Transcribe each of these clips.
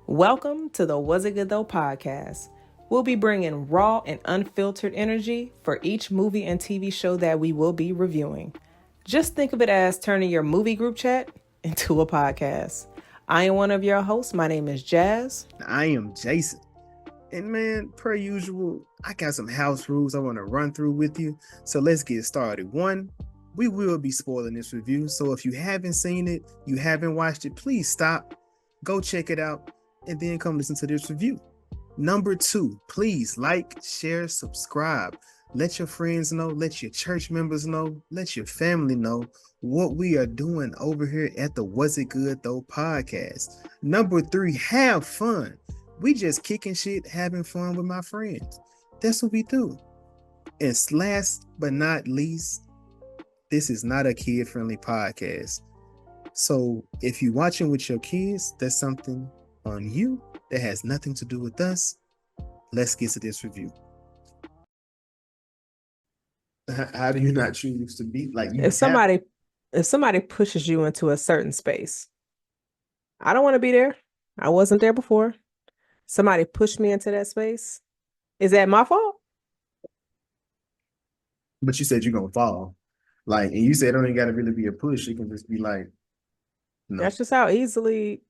Welcome to the Was It Good Though podcast. We'll be bringing raw and unfiltered energy for each movie and TV show that we will be reviewing. Just think of it as turning your movie group chat into a podcast. I am one of your hosts. My name is Jazz. I am Jason. And man, per usual, I got some house rules I want to run through with you. So let's get started. One, we will be spoiling this review. So if you haven't seen it, you haven't watched it, please stop, go check it out, and then come listen to this review. Number two, please like, share, subscribe. Let your friends know, let your church members know, let your family know what we are doing over here at the Was It Good Though podcast. Number three, have fun. We just kicking shit, having fun with my friends. That's what we do. And last but not least, this is not a kid-friendly podcast. So if you're watching with your kids, that's something on you that has nothing to do with us. Let's get to this review. How do you not choose to be like you? If somebody pushes you into a certain space, I don't want to be there. I wasn't there before. Somebody pushed me into that space. Is that my fault? But you said you're gonna fall. Like, and you said it don't even gotta really be a push. It can just be like, no. That's just how easily.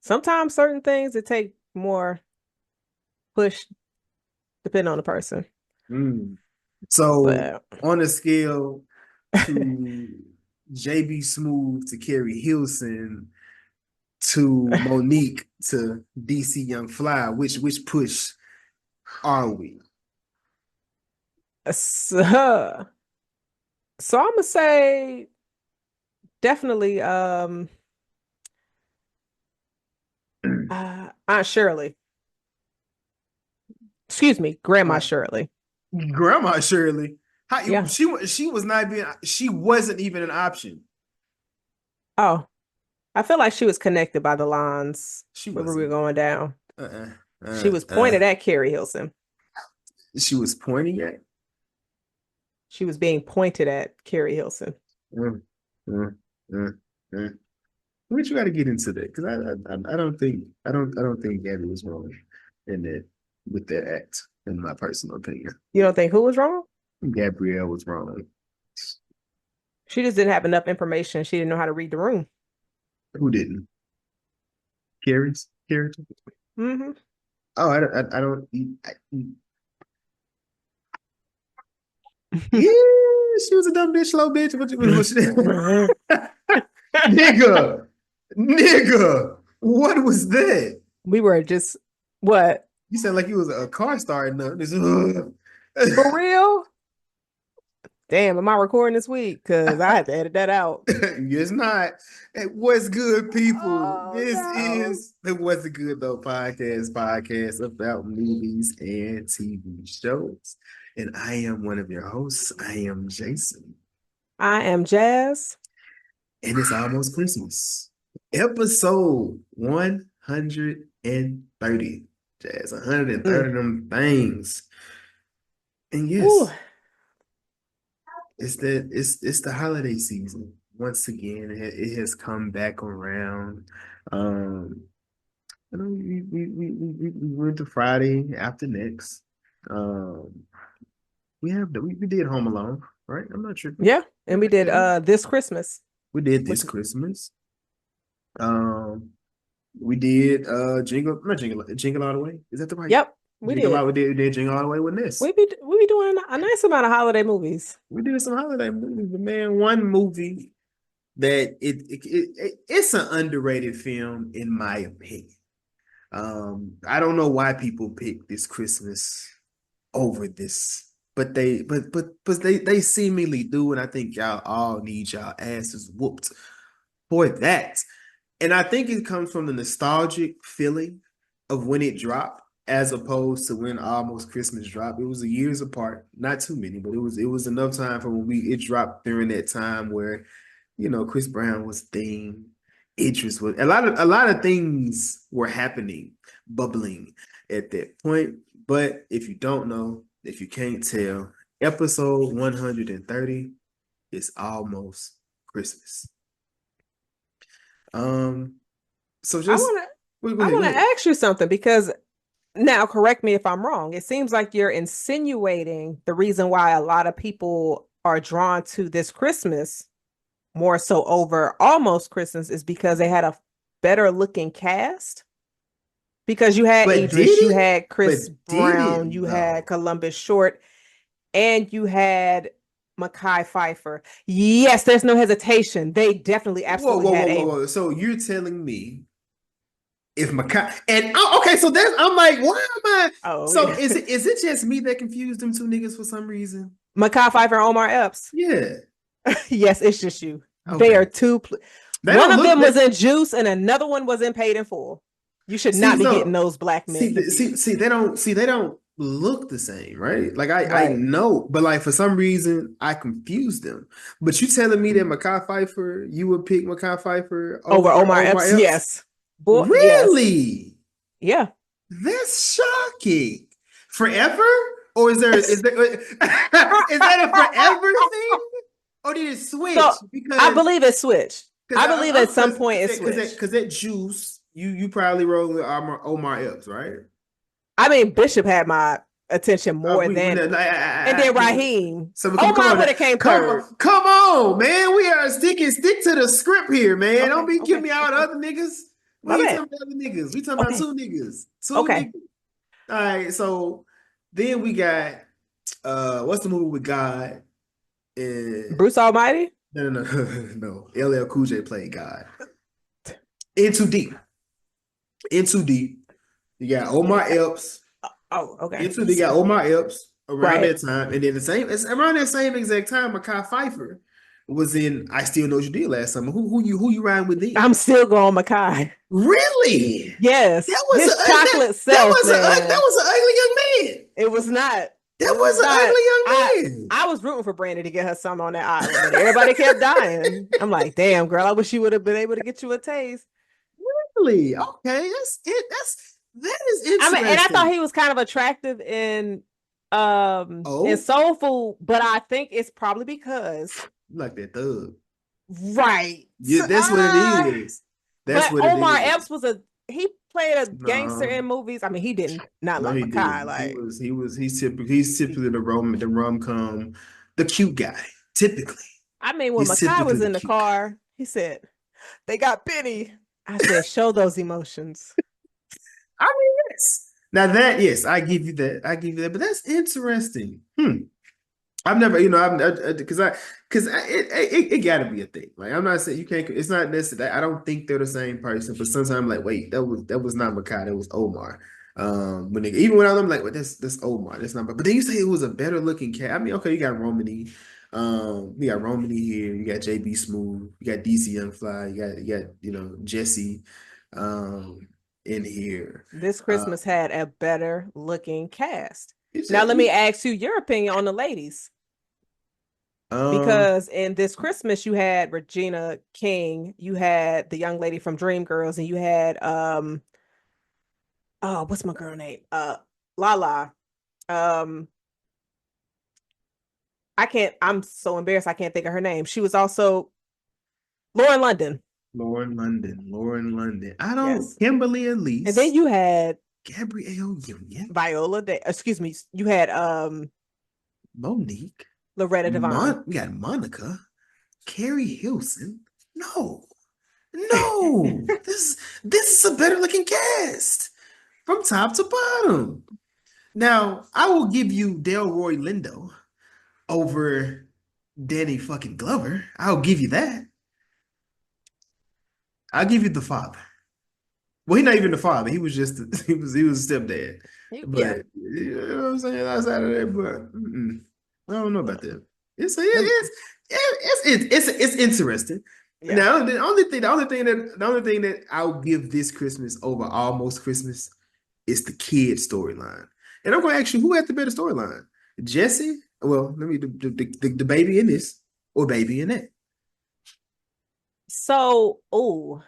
Sometimes certain things it take more push, depending on the person. So But on a scale to JB Smooth to Carrie Hilson to Monique to DC Young Fly, which push are we? so I'm gonna say definitely Aunt Shirley. Excuse me, Grandma Shirley. Grandma Shirley. Yeah. She wasn't even an option. Oh, I feel like she was connected by the lines When we were going down. She was pointed at Carrie Hilson. She was pointing at? She was being pointed at Carrie Hilson. But you got to get into that because I don't think Gabby was wrong in that with that act, in my personal opinion. You don't think who was wrong? Gabrielle was wrong. She just didn't have enough information. She didn't know how to read the room. Who didn't? Carrie's character? Mm-hmm. Oh, I don't. Yeah, she was a dumb bitch, slow bitch. Nigga, what was that? We were just what? You sound like you was a car starting up. For real? Damn, am I recording this week? Because I had to edit that out. It's not. What's good, people? Is the What's It Good Though podcast about movies and TV shows. And I am one of your hosts. I am Jason. I am Jazz. And it's almost Christmas. Episode 130. Jazz, 130 of them things. And yes. Ooh. It's the holiday season. Once again, it has come back around. We went to Friday after next. We did Home Alone, right? I'm not sure. Yeah, and we did This Christmas. We did This Christmas. We did Jingle All the Way. Is that the right? Yep. We did Jingle All the Way with this. We be doing a nice amount of holiday movies. We did some holiday movies, but man, one movie that it's an underrated film in my opinion. I don't know why people pick This Christmas over this, but they seemingly do, and I think y'all all need y'all asses whooped for that. And I think it comes from the nostalgic feeling of when it dropped, as opposed to when Almost Christmas dropped. It was years apart, not too many, but it was enough time for when it dropped during that time where, Chris Brown was thing, Idris was a lot of things were happening, bubbling at that point. But if you don't know, if you can't tell, episode 130 is Almost Christmas. So just Go I ahead, go want to ahead. ask you something because now, correct me if I'm wrong. It seems like you're insinuating the reason why a lot of people are drawn to this Christmas more so over almost Christmas is because they had a better looking cast. Because you had But did Idris, you it? had But Chris did it Brown, you had though? Columbus Short, and you had Mekhi Phifer. Yes, there's no hesitation. They definitely Whoa, absolutely whoa, had whoa, whoa, a whoa. So you're telling me if Makai and oh, okay, so there's I'm like, why am I? oh So yeah. is it just me that confused them two niggas for some reason? Mekhi Phifer and Omar Epps. Yeah. Yes, it's just you. They are Okay. two. They One don't of look them that. was in Juice, and another one was in Paid in Full. You should See, not be getting so those black men see confused. they don't look the same, right? Like I Right. know, but like for some reason I confused them. But you telling me that Mekhi Phifer, you would pick Mekhi Phifer Over over Omar Omar Epps, Epps? yes. Boy, yes. Really? Yeah. That's shocking. Forever? Or is that a forever thing? Or did it So switch? I Because believe it switched. because I I'm, believe at I'm some point it because switched. that juice you probably roll with Omar Epps, right? I mean, Bishop had my attention more We than, and then Raheem. so we come Omar on would now. have came third. Come on, man. We are stick to the script here, man. Don't Okay, be giving okay, me out okay. other niggas. We My ain't bad. talking about other niggas. We talking about Okay, two niggas. Two okay. niggas. All right, so then we got what's the movie with God? And Bruce Almighty. no, no. LL Cool J played God. In Too Deep. In Too Deep. You got Omar Epps. Oh, okay. They got Omar Epps around Right. that time, and then it's around that same exact time. Mekhi Phifer was in I Still Know What You Did last summer. Who you riding with then? I'm still going Makai. Really? Yes, That was a his chocolate that self, was a that man. was an ugly young man. It was not. That It was was an not. ugly young man. I was rooting for Brandy to get her some on that island, but everybody kept dying. I'm like, damn, girl, I wish you would have been able to get you a taste. Really? Okay, that's it. That is I mean, and I thought interesting. he was kind of attractive in Oh, Soul Food, but I think it's probably because you like that thug. right. Yeah, that's what it is. That's But what it Omar is. Epps he played a gangster No, in movies. I mean, he didn't not no, like he Makai. didn't. Like He's typically the rom com, the cute guy. Typically, I mean, when he's Makai typically was the in the cute guy. car, he said, "They got Benny." I said, "Show those emotions." I mean, yes. Now that yes, I give you that. I give you that. But that's interesting. I've never, I've because it got to be a thing. Like I'm not saying you can't. It's not necessary. I don't think they're the same person. But sometimes I'm like, wait, that was not Makai. That was Omar. Even when I'm like, well, that's Omar. That's not. But then you say it was a better looking cat. I mean, okay, you got Romany. You got Romany here. You got JB Smooth. You got DC Young Fly. You got Jessie, um, in here. This Uh, Christmas had a better looking cast. you Now, said let me you, ask you your opinion on the ladies. um, Because in this Christmas, you had Regina King, you had the young lady from Dreamgirls, and you had oh, what's my girl name? Lala. Um, I'm so embarrassed I can't think of her name. She was also Lauren London. Lauren London. I don't. Yes. Kimberly And then Elise, you had Gabrielle Union, Viola Day. Excuse me, you had Monique, Loretta Devine. we got Monica, Carrie Hilson. No, no. This is a better looking cast from top to bottom. Now, I will give you Delroy Lindo over Danny fucking Glover. I'll give you that. I'll give you the father. Well, he's not even the father. He was just he was a stepdad. Yeah. But you know what I'm saying outside of that, but I don't know about that. It's Them- it's interesting. yeah. Now the only thing that I'll give this Christmas over almost Christmas is the kid storyline. And I'm gonna ask you who had the better storyline, Jesse? Well, let me the baby in this or baby in that. So, oh,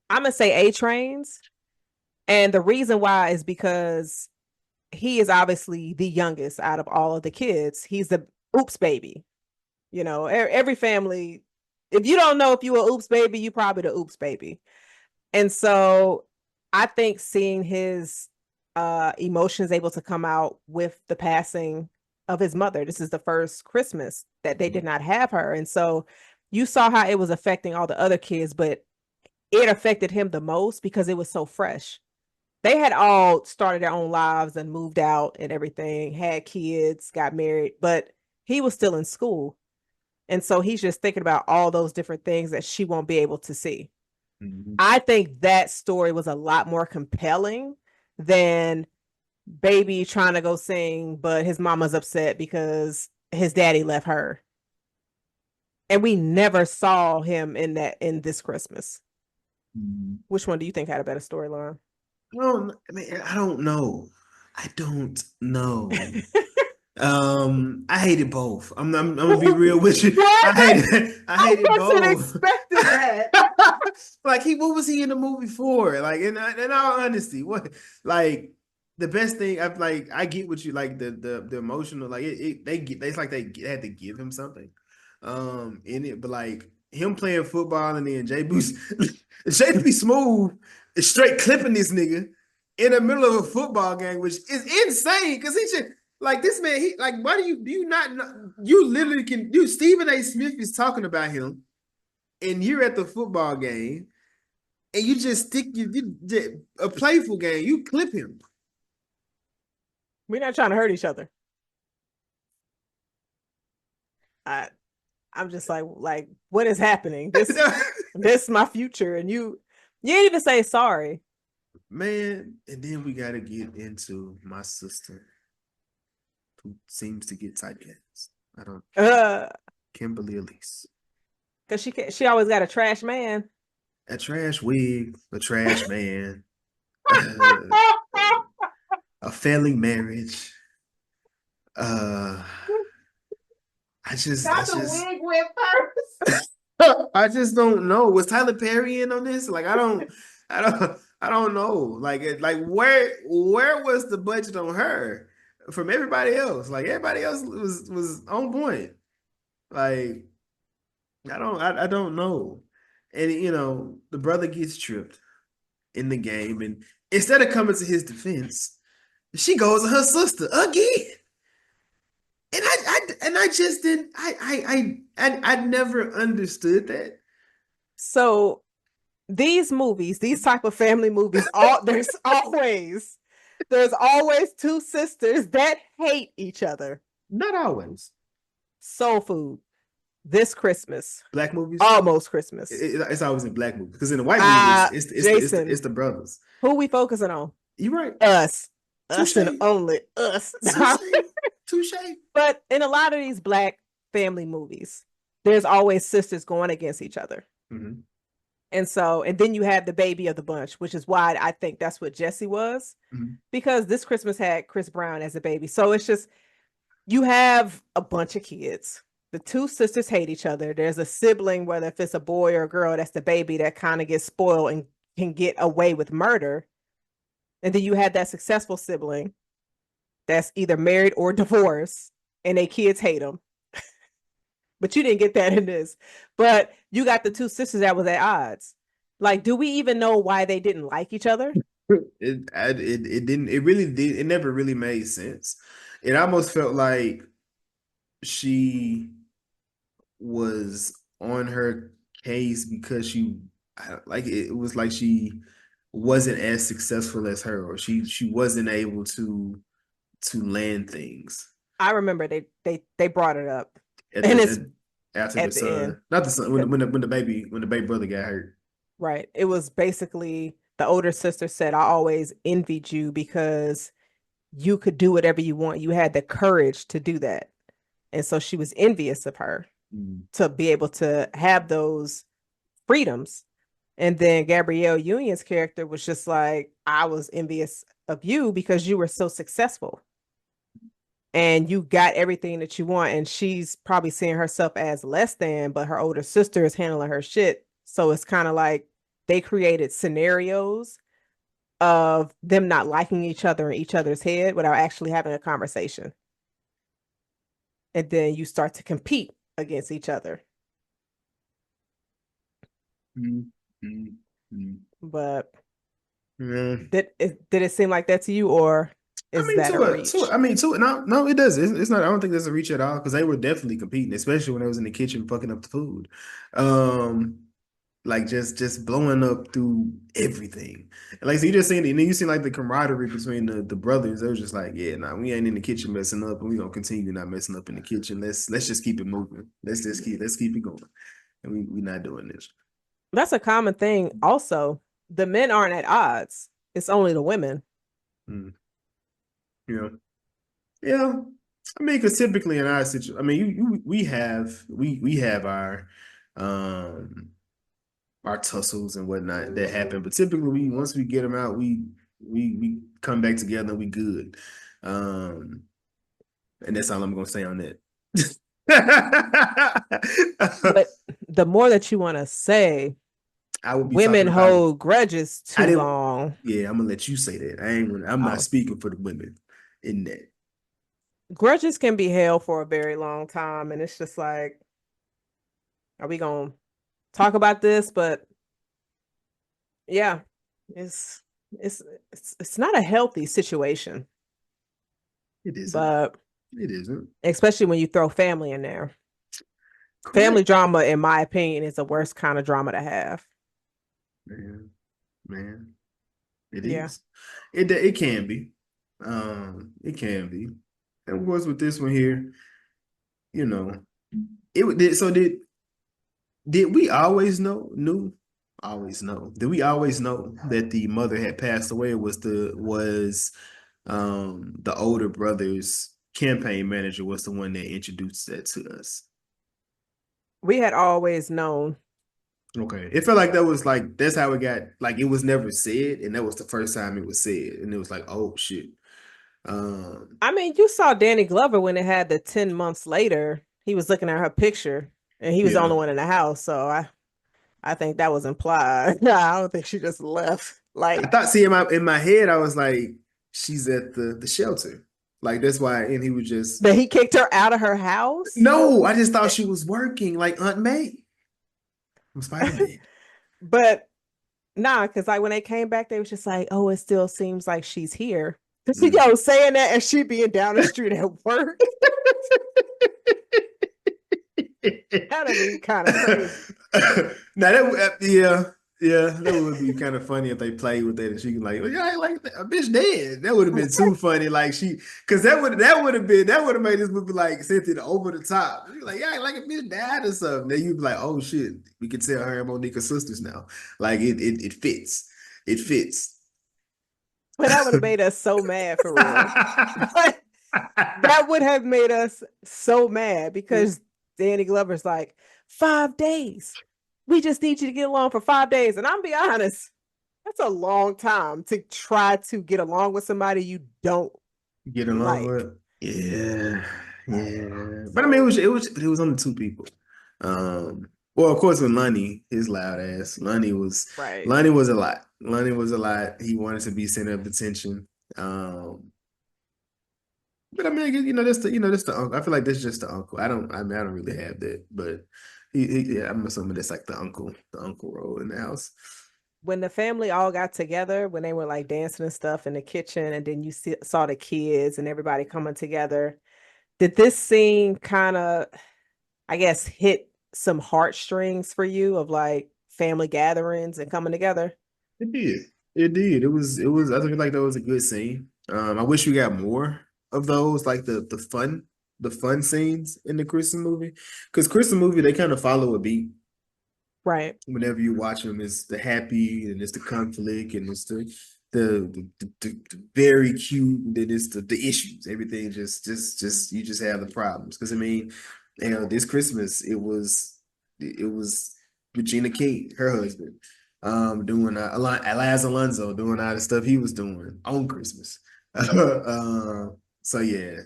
I'm gonna say A Trains. And the reason why is because he is obviously the youngest out of all of the kids. He's the oops baby. You know, every family, if you don't know if you a oops baby, you probably the oops baby. And so I think seeing his emotions able to come out with the passing of his mother. This is the first Christmas that they did not have her. And so you saw how it was affecting all the other kids, but it affected him the most because it was so fresh. They had all started their own lives and moved out and everything, had kids, got married, but he was still in school. And so he's just thinking about all those different things that she won't be able to see. Mhm. I think that story was a lot more compelling than baby trying to go sing, but his mama's upset because his daddy left her. And we never saw him in this Christmas. Mhm. Which one do you think had a better storyline? I don't know. I don't know. I hated both. I'm gonna be real with you. What? I I hated wasn't both. expecting that. Like what was he in the movie for? Like in all honesty, what like the best thing I get what you like the emotional like they get it's like they had to give him something in it, but like him playing football and then JB Smooth is straight clipping this nigga in the middle of a football game, which is insane because he just like this man, he like why do you not know you literally can you Stephen A. Smith is talking about him and you're at the football game and you just stick a playful game, you clip him. We're not trying to hurt each other. I I'm just like what is happening? This is my future, and you didn't even say sorry. Man, and then we gotta get into my sister who seems to get typecast. I don't Uh, Kimberly Elise. because she always got a trash man. A trash wig, a trash man, uh, a failing marriage. Uh I Got the just wig went first. I just don't know. Was Tyler Perry in on this? Like I don't know. Like where was the budget on her from everybody else? Like everybody else was on point. Like I don't know. And you know, the brother gets tripped in the game and instead of coming to his defense, she goes to her sister again. And I just didn't I never understood that. So these movies, these type of family movies, all there's always two sisters that hate each other. Not always. Soul Food, this Christmas, Black movies, almost Christmas. it's always in black movies because in the white movies, Jason, it's the brothers. who we focusing on? You're right. Us. Us Touche, and only us. touche, touche. But in a lot of these black family movies, there's always sisters going against each other. Mm-hmm. And then you have the baby of the bunch, which is why I think that's what Jessie was, Mm-hmm. because this Christmas had Chris Brown as a baby. So it's just, you have a bunch of kids. The two sisters hate each other. There's a sibling, whether if it's a boy or a girl, that's the baby that kind of gets spoiled and can get away with murder. And then you have that successful sibling that's either married or divorced, and their kids hate them. But you didn't get that in this. But you got the two sisters that was at odds. Like, do we even know why they didn't like each other? It didn't it really did it never really made sense. It almost felt like she was on her case because like it was like she wasn't as successful as her or she wasn't able to land things I remember they brought it up, at and the it's after the at the end. son, not the son when the baby brother got hurt. Right. It was basically the older sister said, I always envied you because you could do whatever you want. You had the courage to do that. And so she was envious of her Mm. to be able to have those freedoms. And then Gabrielle Union's character was just like, I was envious of you because you were so successful and you got everything that you want. And she's probably seeing herself as less than, but her older sister is handling her shit. So it's kind of like they created scenarios of them not liking each other in each other's head without actually having a conversation. And then you start to compete against each other. Mm. Mm. Mm. But Yeah. Did it seem like that to you, or I is mean, that a reach? to it. No, no, it doesn't. It's not. I don't think there's a reach at all because they were definitely competing, especially when I was in the kitchen fucking up the food. Um, like just blowing up through everything. Like so you just seen it, and then you seen like the camaraderie between the brothers. They was just like, yeah, nah, we ain't in the kitchen messing up, and we gonna continue not messing up in the kitchen. Let's just keep it moving. Let's keep it going. And we not doing this. That's a common thing. Also, the men aren't at odds. It's only the women. Mm, yeah, yeah. I mean, because typically in our situation, I mean, we have um our tussles and whatnot that happen. But typically, we once we get them out, we come back together and we good. Um, and that's all I'm gonna say on that. But the more that you want to say, I will be women talking about. hold grudges I too didn't. long. Yeah, I'm gonna let you say that. I ain't. I'm not Oh, speaking for the women in that. grudges can be held for a very long time, and it's just like, are we gonna talk about this? But yeah, it's it's it's not a healthy situation, It isn't. but It isn't. especially when you throw family in there. Family Correct. drama, in my opinion, is the worst kind of drama to have. Man, man, it Yeah. is. It can be. It can be. And of course, with this one here, you know, so did we always knew always know did we always know that the mother had passed away? Or was the older brother's campaign manager was the one that introduced that to us? We had always known. Okay, it felt like that was like that's how it got, like it was never said, and that was the first time it was said, and it was like, oh shit. um I mean, you saw Danny Glover when it had the 10 months later. He was looking at her picture and he was the yeah, only one in the house. So I think that was implied. I don't think she just left. I Like, thought, see, in my head I was like, she's at the shelter, like that's why, and he was just, that he kicked her out of her house. no, I just thought she was working like Aunt May from Spider-Man. But nah, because like when they came back, they was just like, oh, it still seems like she's here. Mm. Yo, saying that and she being down the street at work. That'd be kind of crazy. Now that, yeah, yeah, that would be kind of funny if they played with that and she can like, well, yeah, I ain't like that. A bitch dead. That would have been too funny. Like she, because that would have made this movie like sent it over the top. She like, yeah, I ain't like a bitch died or something. Then you'd be like, oh shit, we can tell her and Monique are sisters now. Like it fits. It fits. But that would have made us so mad for real. But that would have made us so mad because Danny Glover's like, 5 days. We just need you to get along for 5 days. And I'm be honest, that's a long time to try to get along with somebody you don't Get along like. with. Yeah, yeah. But I mean, So it was only two people. Well, of course, with Lonnie, his loud ass, right. Lonnie was a lot. Lonnie was a lot. He wanted to be center of attention. Um, but I mean, that's the uncle. I feel like that's just the uncle. I mean, I don't really have that, but yeah, I'm assuming that's like the uncle role in the house. When the family all got together, when they were like dancing and stuff in the kitchen, and then saw the kids and everybody coming together, did this scene kind of, I guess, hit some heartstrings for you of like family gatherings and coming together? It did. It did. I feel like that was a good scene. I wish we got more of those, like the fun scenes in the Christmas movie. Because Christmas movie, they kind of follow a beat. Right. Whenever you watch them, it's the happy and it's the conflict and it's the very cute, and then it's the issues. Everything just you just have the problems. Because I mean, this Christmas it was Regina King, her husband, doing Elias Alonso doing all the stuff he was doing on Christmas. So yeah,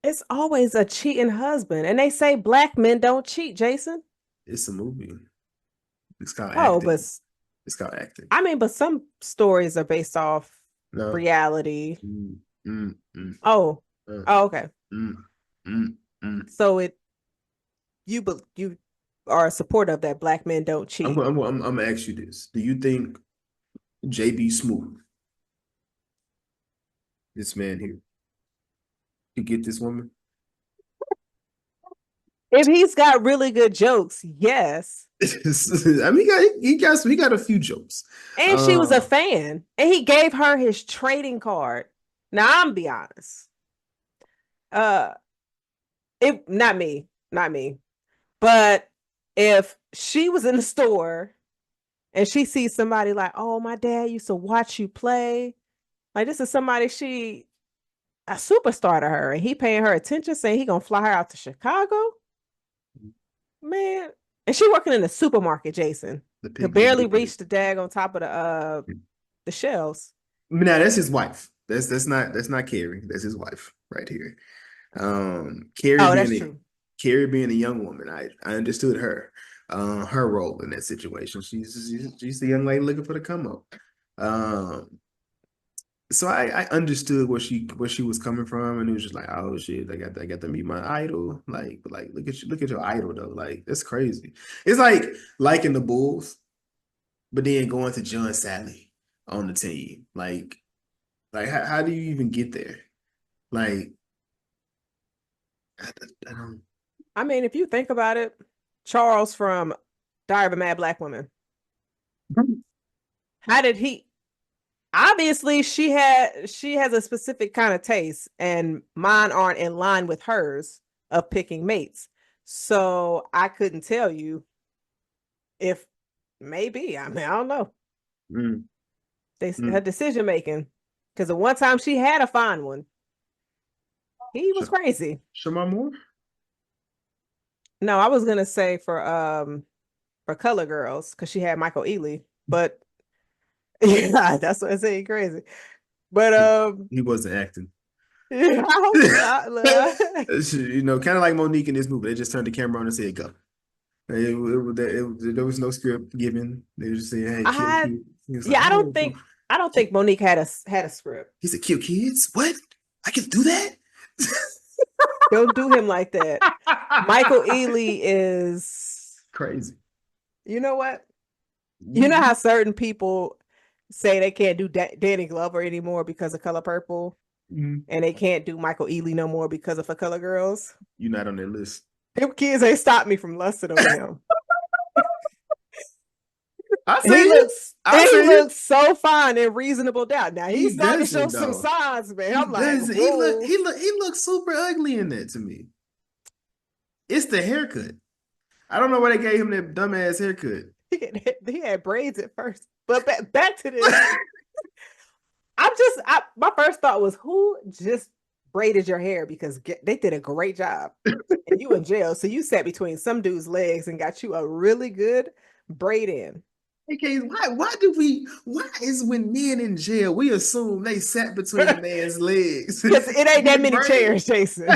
It's always a cheating husband. And they say black men don't cheat, Jason. it's a movie. It's called Oh, but acting. It's called acting. I mean, but some stories are based off No. reality. Mm, mm, mm, Oh, uh, oh, okay. mm, mm, mm. So you are a supporter of that black men don't cheat. I'm gonna ask you this: Do you think JB Smooth. This man here. You get this woman? If he's got really good jokes, yes. I mean, he got a few jokes. And she was a fan. And he gave her his trading card. Now, I'm be honest. It not me. But if she was in the store and she sees somebody like, oh, my dad used to watch you play. Like, this is somebody a superstar to her, and he paying her attention, saying he gonna fly her out to Chicago. Man, and she working in the supermarket, Jason. Could barely reach the dag on top of the shelves. Now that's his wife. That's not Carrie. That's his wife right here. Carrie being a young woman, I understood her role in that situation. She's the young lady looking for the come up. So I understood where she was coming from, and it was just like, oh shit, I got to meet my idol. Like look at your idol though. Like, that's crazy. It's like liking the Bulls, but then going to John Sally on the team. Like how do you even get there? Like, I don't. I mean, if you think about it, Charles from Diary of a Mad Black Woman. How did he? Obviously, she has a specific kind of taste, and mine aren't in line with hers of picking mates. So I couldn't tell you if maybe. I mean, I don't know. Her decision making, because the one time she had a fine one, he was crazy. Shamar Moore? No, I was gonna say for Color Girls, because she had Michael Ealy, but yeah, that's what I say, crazy. But he wasn't acting. I hope not. You know, kind of like Monique in this movie. They just turned the camera on and said, "Go." There was no script given. They just saying, "Hey, kill." I don't think Monique had a script. He said, "Kill kids? What? I can do that?" Don't do him like that. Michael Ealy is crazy. You know what? You know how certain people say they can't do Danny Glover anymore because of Color Purple, and they can't do Michael Ealy no more because of For Color Girls? You're not on that list. Them kids ain't stopped me from lusting on him. He looks so fine in Reasonable Doubt. Now he's starting to show some signs, man. I'm like, he looks super ugly in that to me. It's the haircut. I don't know why they gave him that dumbass haircut. He had braids at first, but back to this. My first thought was, who just braided your hair? Because they did a great job, and you in jail, so you sat between some dude's legs and got you a really good braid in. Okay, why is when men in jail, we assume they sat between a man's legs? Because it ain't that many chairs, Jason.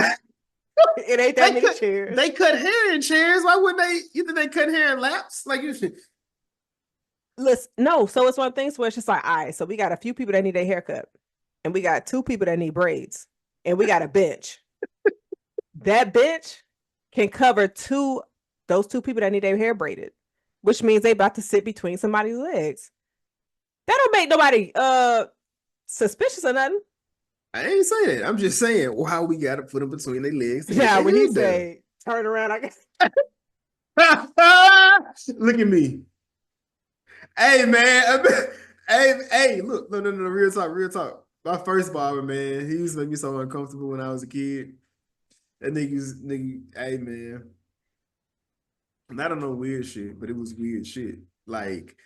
It ain't that many chairs. They cut hair in chairs. Why wouldn't they? You think they cut hair in laps? Like, you should. Listen, no. So it's one of the things where it's just like, all right, so we got a few people that need a haircut, and we got 2 people that need braids, and we got a bench. That bench can cover those 2 people that need their hair braided, which means they about to sit between somebody's legs. That don't make nobody suspicious or nothing. I ain't saying that. I'm just saying why we gotta put them between their legs. Yeah, when you say turn around, I guess. Look at me. Hey man, hey, look, no, real talk. My first barber, man, he used to make me so uncomfortable when I was a kid. That nigga, hey man. And I don't know weird shit, but it was weird shit. Like,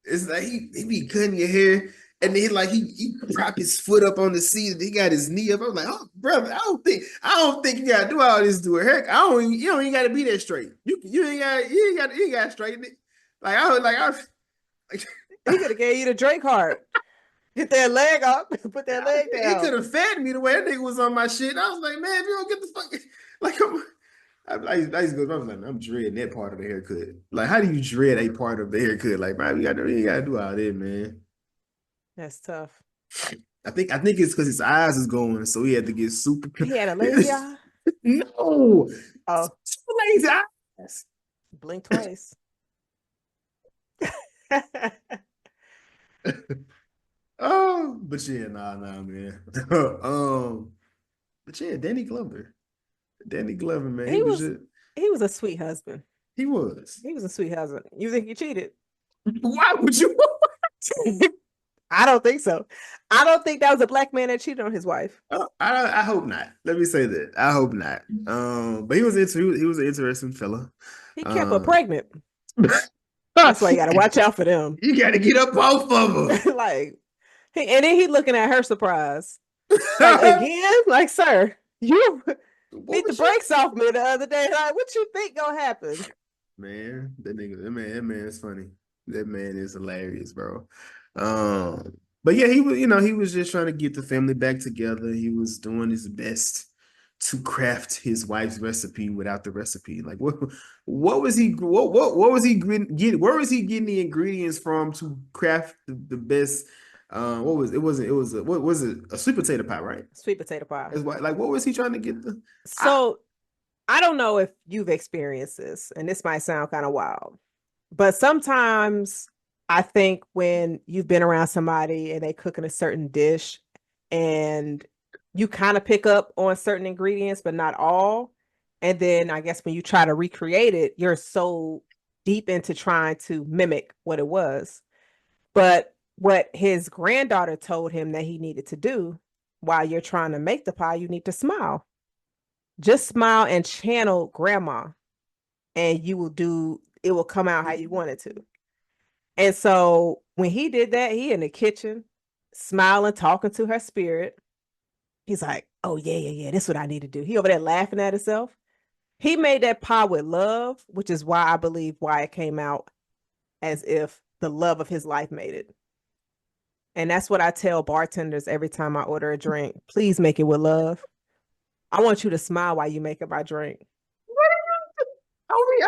it's like he be cutting your hair, and then he prop his foot up on the seat, and he got his knee up. I'm like, oh brother, I don't think you gotta do all this to a haircut. You don't even gotta be that straight. You ain't gotta straighten it. He could have gave you the Drake heart. Get that leg up, put that leg down. He could have fed me the way that nigga was on my shit. I was like, man, if you don't get the fuck, I used to go, I was like, I'm dreading that part of the haircut. Like, how do you dread a part of the haircut? Like, man, you gotta do all that, man. That's tough. I think it's because his eyes is going, so he had to get super. He had a lazy eye? No. Oh. Super lazy eyes. Blink twice. Oh, but yeah, nah, man. But yeah, Danny Glover, man, he He was was just he was a sweet husband. he was. He was a sweet husband. You think he cheated? Why would you? I don't think so. I don't think that was a black man that cheated on his wife. I hope not. Let me say that. I hope not. But he was an interesting fella. He kept her Um, pregnant. That's why you gotta watch out for them. you got to get up off of Like, and then he looking at her surprised. Like her. again, like, sir, you What beat the was you? brakes off me the other day. Like, what you think gonna happen? Man, that man is funny. That man is hilarious, bro. But yeah, he was just trying to get the family back together. He was doing his best to craft his wife's recipe without the recipe. Like what was he what was he getting? Where was he getting the ingredients from to craft the best? What was it? Wasn't it was a, what was it? A sweet potato pie, right? Sweet potato pie. Like what was he trying to get the? I, So I don't know if you've experienced this, and this might sound kind of wild, but sometimes I think when you've been around somebody and they cooking a certain dish and you kind of pick up on certain ingredients, but not all. And then I guess when you try to recreate it, you're so deep into trying to mimic what it was. But what his granddaughter told him that he needed to do while you're trying to make the pie, you need to smile. Just smile and channel grandma, and it will come out how you want it to. And so when he did that, he in the kitchen, smiling, talking to her spirit. He's like, oh, yeah. This is what I need to do. He over there laughing at himself. He made that pie with love, which is why I believe why it came out as if the love of his life made it. And that's what I tell bartenders every time I order a drink. Please make it with love. I want you to smile while you make my drink.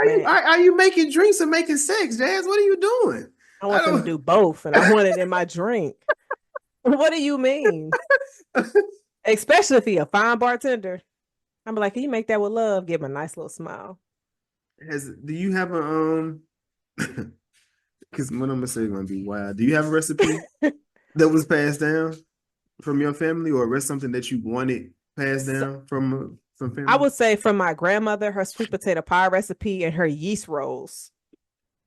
Man, are you making drinks or making sex, Jazz? What are you doing? I I want them to don't. do both, and I want it in my drink. What do you mean? Especially if he a fine bartender. I'm like, can you make that with love? Give him a nice little smile. Do you have a because what I'm gonna say is gonna be wild. Do you have a recipe that was passed down from your family, or something that you wanted passed So, down from I family? would say from my grandmother, her sweet potato pie recipe and her yeast rolls.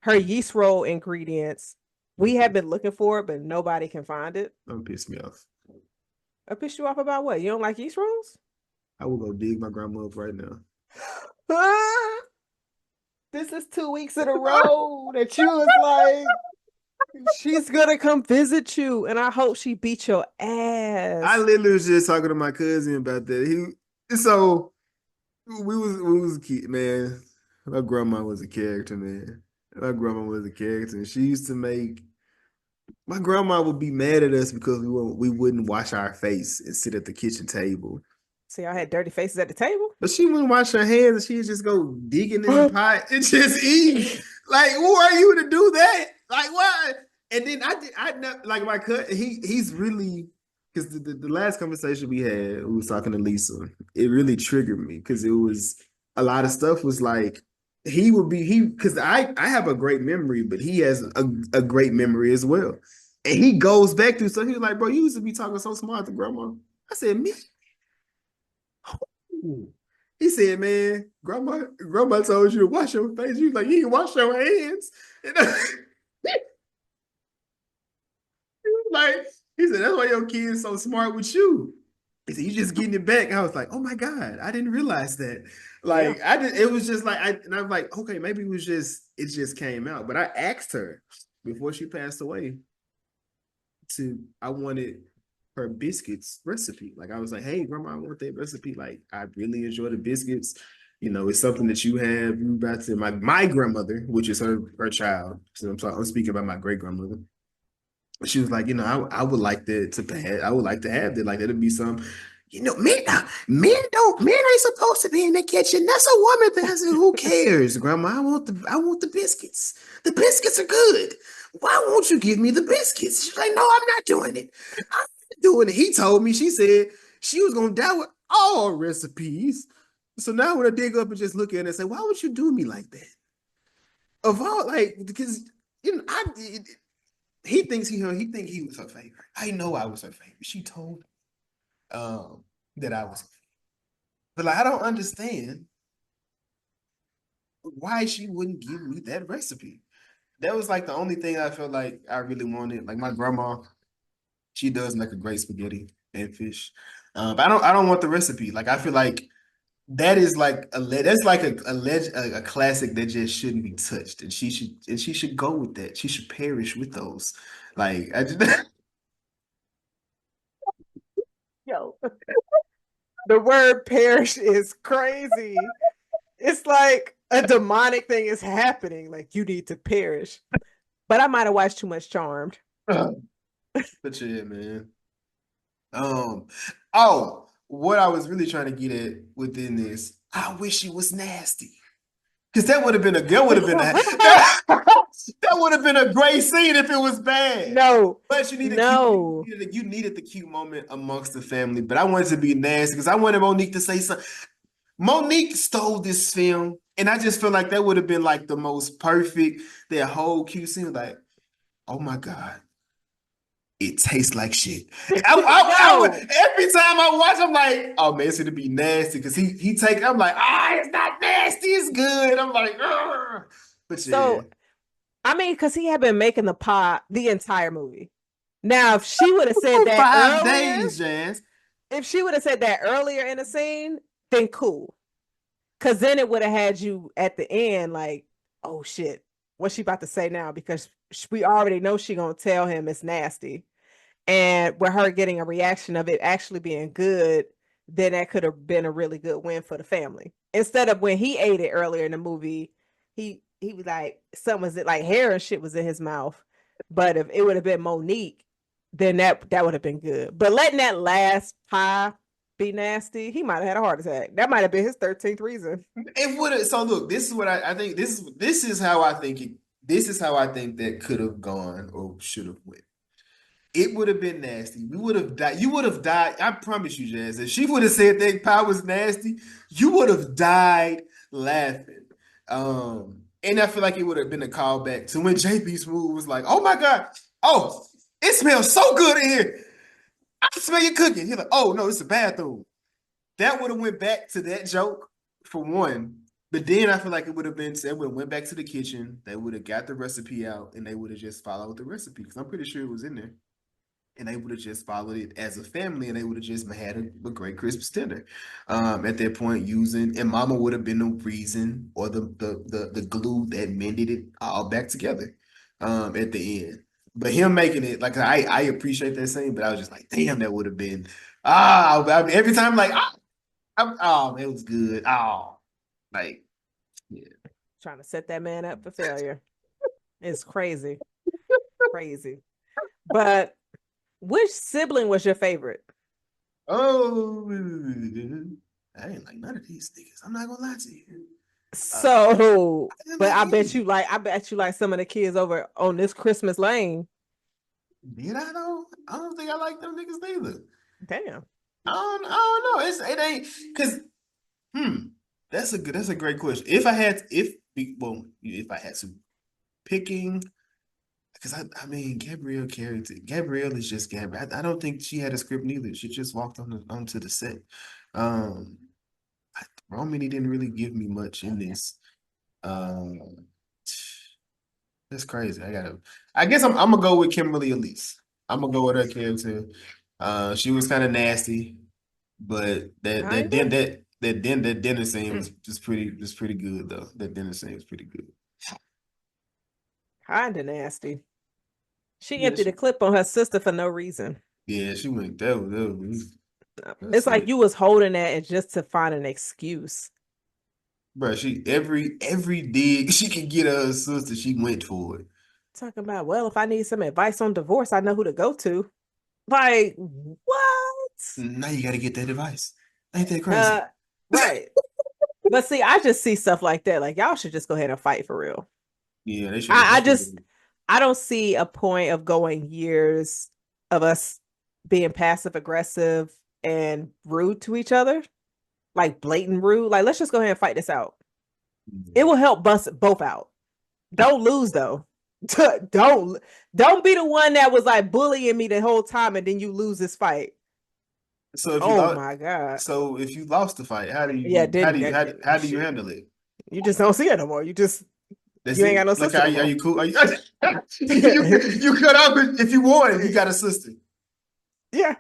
Her yeast roll ingredients. We have been looking for it, but nobody can find it. Don't piss me off. I pissed you off about what? You don't like yeast rolls? I will go dig my grandma up right now. This is 2 weeks in a row that you was like, she's gonna come visit you, and I hope she beat your I ass. literally was just talking to my cousin about that. So we was a kid, man. My grandma was a character, man. My grandma was a character, and she used to make. My grandma would be mad at us because we wouldn't wash our face and sit at the kitchen table. See, I had dirty faces at the table. But she wouldn't wash her hands, and she'd just go digging in the pot and just eat. Like, who are you to do that? Like, why? And then I never like my cousin. He's really because the last conversation we was talking to Lisa. It really triggered me because it was a lot of stuff was like he because I have a great memory, but he has a great memory as well. And he goes back to so he was like, bro, you used to be talking so smart to grandma. I said, me. He said, man, grandma told you to wash your face. You was like, you can wash your hands. And like, he said, that's why your kid's so smart with you. He said, you just getting it back. I was like, oh my God, I didn't realize that. Yeah. Like, it was just like, and I'm like, okay, maybe it just came out. But I asked her before she passed away I wanted her biscuits recipe. Like I was like, hey, grandma, I want that recipe. Like, I really enjoy the biscuits. You know, it's something that you have. You about to my grandmother, which is her child. So I'm speaking about my great grandmother. She was like, you know, I would like I would like to have that. Like that'd be some, you know, men ain't supposed to be in the kitchen. That's a woman thing. I said, who cares, grandma? I want the biscuits. The biscuits are good. Why won't you give me the biscuits? She's like, no, I'm not doing it. I'm not doing it. He told me, she said she was gonna die with all recipes. So now when I dig up and just look at it and say, why would you do me like that? Of all, like, because you know, he thinks he was her favorite. I know I was her favorite. She told that I was, but like I don't understand why she wouldn't give me that recipe. That was like the only thing I felt like I really wanted. Like my grandma, she does make a great spaghetti and fish. But I don't want the recipe. Like I feel like that is like that's like a classic that just shouldn't be touched, and she should go with that. She should perish with those. Like I just Yo, the word perish is crazy. It's like a demonic thing is happening. Like you need to perish. But I might have watched too much Charmed. but yeah, man. Oh, what I was really trying to get at within this, I wish it was nasty. Because that would have been a that would have been a great scene if it was bad. No, but you needed the cute moment amongst the family. But I wanted to be nasty because I wanted Monique to say something. Monique stole this film, and I just feel like that would have been like the most perfect. That whole cute scene, like, oh my God, it tastes like shit. Every time I watch, I'm like, oh man, it's gonna be nasty because I'm like, it's not nasty, it's good. I'm like, Ugh. But yeah. So, I mean, because he had been making the pie the entire movie. Now, if she would have said that 5 earlier, days, Jazz. if she would have said that earlier in the scene, then cool. Because then it would have had you at the end like, oh shit, what's she about to say now? Because we already know she gonna tell him it's nasty. And with her getting a reaction of it actually being good, then that could have been a really good win for the family. Instead of when he ate it earlier in the movie, he was like, something was it like hair and shit was in his mouth. But if it would have been Monique, then that would have been good. But letting that last pie be nasty, he might have had a heart attack. That might have been his 13th reason. It would have. So look, this is what I think. This is how I think it. This is how I think that could have gone or should have went. It would have been nasty. We would have died. You would have died. I promise you, Jazz. If she would have said that pie was nasty, you would have died laughing. And I feel like it would have been a callback to when JP Smooth was like, "Oh my God, oh, it smells so good in here. I can smell you cooking." He's like, "Oh no, it's a bathroom." That would have went back to that joke for one. But then I feel like it would have been, they would have went back to the kitchen. They would have got the recipe out and they would have just followed the recipe because I'm pretty sure it was in there. And they would have just followed it as a family, and they would have just had a great Christmas dinner. At that point, and Mama would have been the reason or the glue that mended it all back together. At the end, but him making it like I appreciate that scene, but I was just like, damn, that would have been every time like it was good. Like yeah, Trying to set that man up for failure. It's crazy, crazy. But which sibling was your favorite? Oh, I ain't like none of these niggas. I'm not gonna lie to you. So, but I bet you like some of the kids over on this Christmas Lane. Did I though? I don't think I like them niggas neither. Damn. I don't know. It ain't because that's a great question. If I had to picking. Because I mean, Gabrielle is just Gabrielle. I don't think she had a script neither. She just walked onto the set. Romany didn't really give me much in this. That's crazy. I guess I'm gonna go with Kimberly Elise. I'm gonna go with her character. She was kind of nasty, but that dinner scene was just pretty good though. That dinner scene was pretty good. Kinda nasty. She emptied a clip on her sister for no reason. Yeah, she went. That was it's like you was holding that and just to find an excuse. Bro, she every dig she could get her sister, she went for it. Talking about, well, if I need some advice on divorce, I know who to go to. Like, what? Now you got to get that advice. Ain't that crazy? Right. But see, I just see stuff like that. Like, y'all should just go ahead and fight for real. Yeah, they should. I don't see a point of going years of us being passive aggressive and rude to each other, like blatant rude. Like, let's just go ahead and fight this out. It will help bust both out. Don't lose though. Don't be the one that was like bullying me the whole time and then you lose this fight. So if you Oh lost, my God. so if you lost the fight, how do Yeah, you didn't how do you shit. handle it? You just don't see it no more. That's You ain't got it. no Like, sister no are more. you cool? Are you, you cut off if you won, you got a sister. Yeah.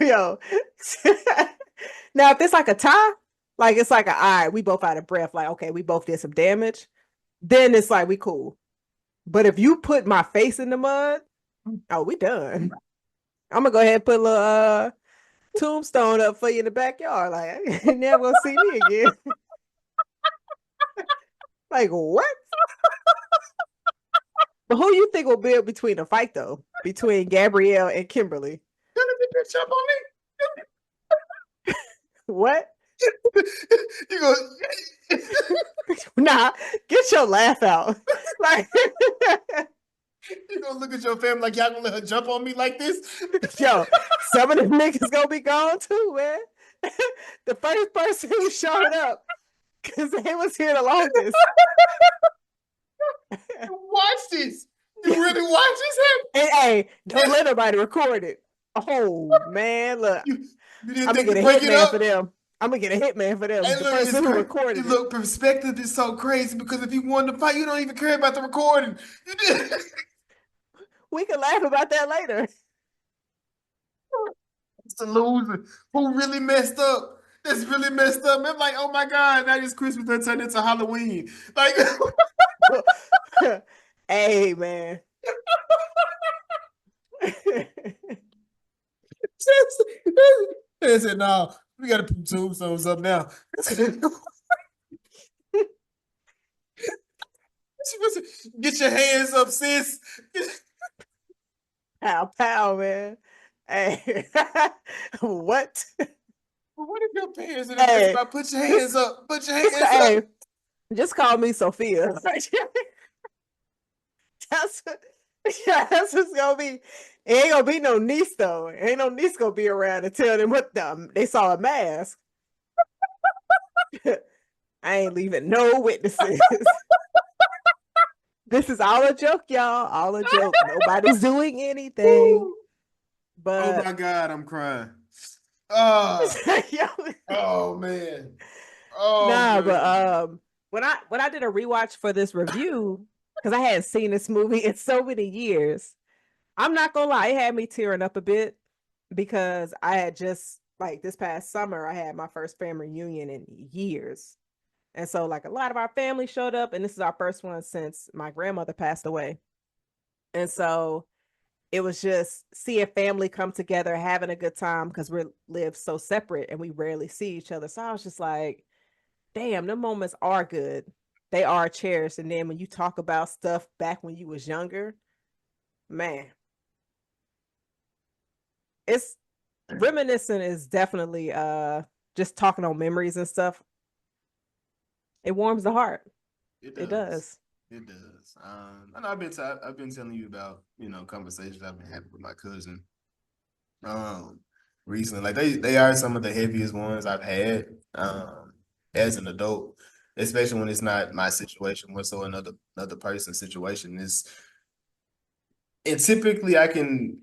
Yo. Now, if it's like a tie, like it's like all right, we both out of breath, like, okay, we both did some damage, then it's like we cool. But if you put my face in the mud, oh, we done. I'm gonna go ahead and put a little tombstone up for you in the backyard. Like, you never gonna see me again. Like, what? But who you think will be between a fight though? Between Gabrielle and Kimberly? Jump on What? me. You go. Nah, get your laugh out. Like, You gonna look at your family like y'all gonna let her jump on me like this? yo, some of them niggas gonna be gone too, man. The first person who showed up, because they was here the longest. Watch this. You really watch this happen? And hey, don't let nobody record it. Oh man, look. You didn't I'm gonna think get to a break it hitman up? for them. I'm gonna get a hitman for them. Hey, The look, person who recorded it. Look, perspective is so crazy because if you won the fight, you don't even care about the recording. You did. We can laugh about that later. It's the loser who really messed up. That's really messed up. I'm like, oh my God, now this Christmas done turned into Halloween. Like, Hey man. they said, no, we gotta put tombstones up now. Get your hands up, sis. Pow pow, man. Hey. What? What if your parents in the hey, about put your hands up? Put your hands up. Hey, just call me Sophia. that's that's what's gonna be. It ain't gonna be no niece though. Ain't no niece gonna be around to tell them what they saw a mask. I ain't leaving no witnesses. This is all a joke, y'all. All a joke. Nobody's doing anything. But oh my God, I'm crying. Oh, oh man. Oh nah, man. But when I did a rewatch for this review, because I hadn't seen this movie in so many years, I'm not gonna lie, it had me tearing up a bit because I had just like this past summer, I had my first family reunion in years. And so like a lot of our family showed up, and this is our first one since my grandmother passed away. And so it was just seeing family come together, having a good time because we live so separate and we rarely see each other. So I was just like, damn, them moments are good. They are cherished. And then when you talk about stuff back when you was younger, man, it's reminiscing is definitely just talking on memories and stuff. It warms the heart. It does. It does. I know I've been telling you about, conversations I've been having with my cousin. Recently. Like they are some of the heaviest ones I've had as an adult, especially when it's not my situation, more so another person's situation. And typically I can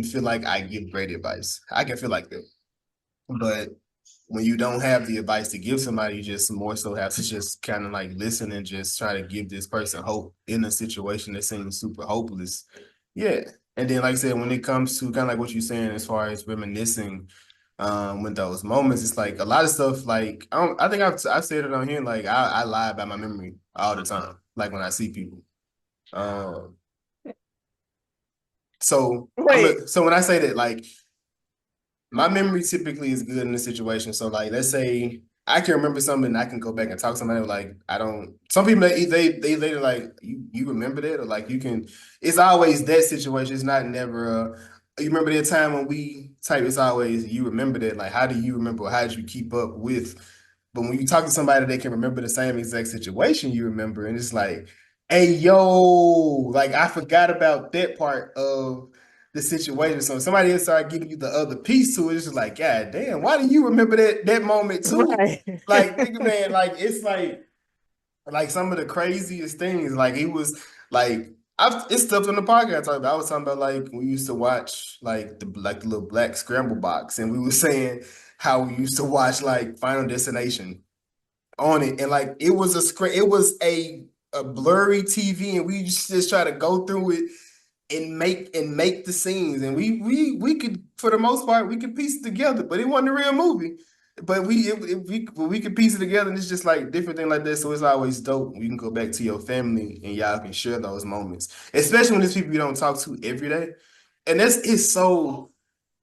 feel like I give great advice. I can feel like that. But when you don't have the advice to give somebody, you just more so have to just kind of like listen and just try to give this person hope in a situation that seems super hopeless. Yeah. And then, like I said, when it comes to kind of like what you're saying, as far as reminiscing with those moments, it's like a lot of stuff. Like I think I've said it on here. Like I lie about my memory all the time. Like when I see people. So when I say that, like my memory typically is good in a situation. So like, let's say I can remember something and I can go back and talk to somebody like I don't. Some people they later like you remember that or like you can. It's always that situation. It's not never. You remember that time when we type. It's always you remember that. Like how do you remember? How did you keep up with? But when you talk to somebody that can remember the same exact situation you remember, and it's like, hey yo, like I forgot about that part of the situation. So somebody else started giving you the other piece to it. It's just like, God damn, why do you remember that moment too? Right. Like, nigga, man, like it's like some of the craziest things. Like it was like it's stuff on the podcast I talked about. I was talking about like we used to watch like the little black scramble box, and we were saying how we used to watch like Final Destination on it, and like it was a blurry TV, and we just try to go through it and make the scenes, and we could, for the most part, we could piece it together, but it wasn't a real movie. But we could piece it together, and it's just like different thing like that. So it's always dope when you can go back to your family and y'all can share those moments, especially when it's people you don't talk to every day. And it's so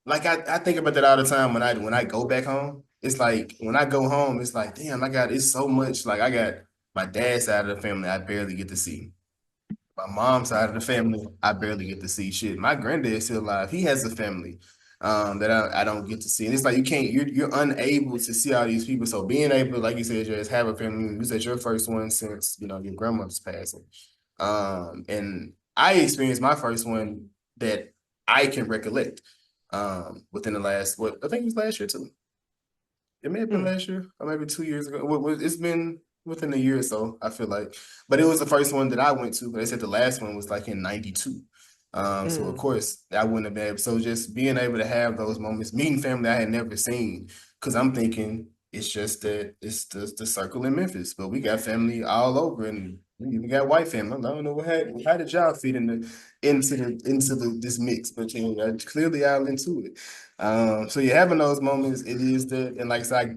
like I think about that all the time when I go back home. It's like when I go home, it's like, damn, it's so much. Like I got my dad's side of the family I barely get to see. My mom's side of the family, I barely get to see shit. My granddad's still alive. He has a family that I don't get to see. And it's like you're unable to see all these people. So being able, like you said, just have a family, you said your first one since, your grandmother's passing. And I experienced my first one that I can recollect within the last, what I think it was last year too. It may have been last year or maybe 2 years ago. It's been within a year or so, I feel like. But it was the first one that I went to. But they said the last one was like in 92. So of course I wouldn't have been able. So just being able to have those moments, meeting family I had never seen, because I'm thinking it's just that it's the circle in Memphis, but we got family all over, and we got white family. I don't know how did y'all fit into this mix, but clearly all into it. So you're having those moments. It is that, and like I said, I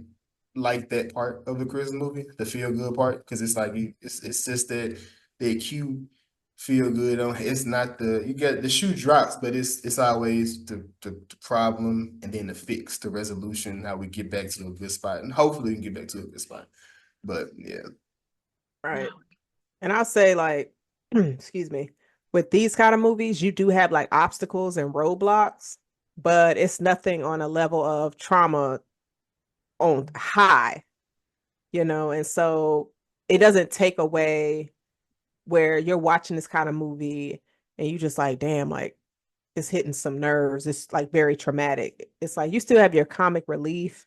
like that part of the Christmas movie, the feel good part, because it's like it's just that the cute feel good on. It's not you get the shoe drops, but it's always the problem and then the fix, the resolution, how we get back to a good spot, and hopefully we can get back to a good spot. But yeah, Right. And I'll say, like, excuse me, with these kind of movies, you do have like obstacles and roadblocks, but it's nothing on a level of trauma on high, and so it doesn't take away where you're watching this kind of movie and you just like, damn, like it's hitting some nerves. It's like very traumatic. It's like you still have your comic relief.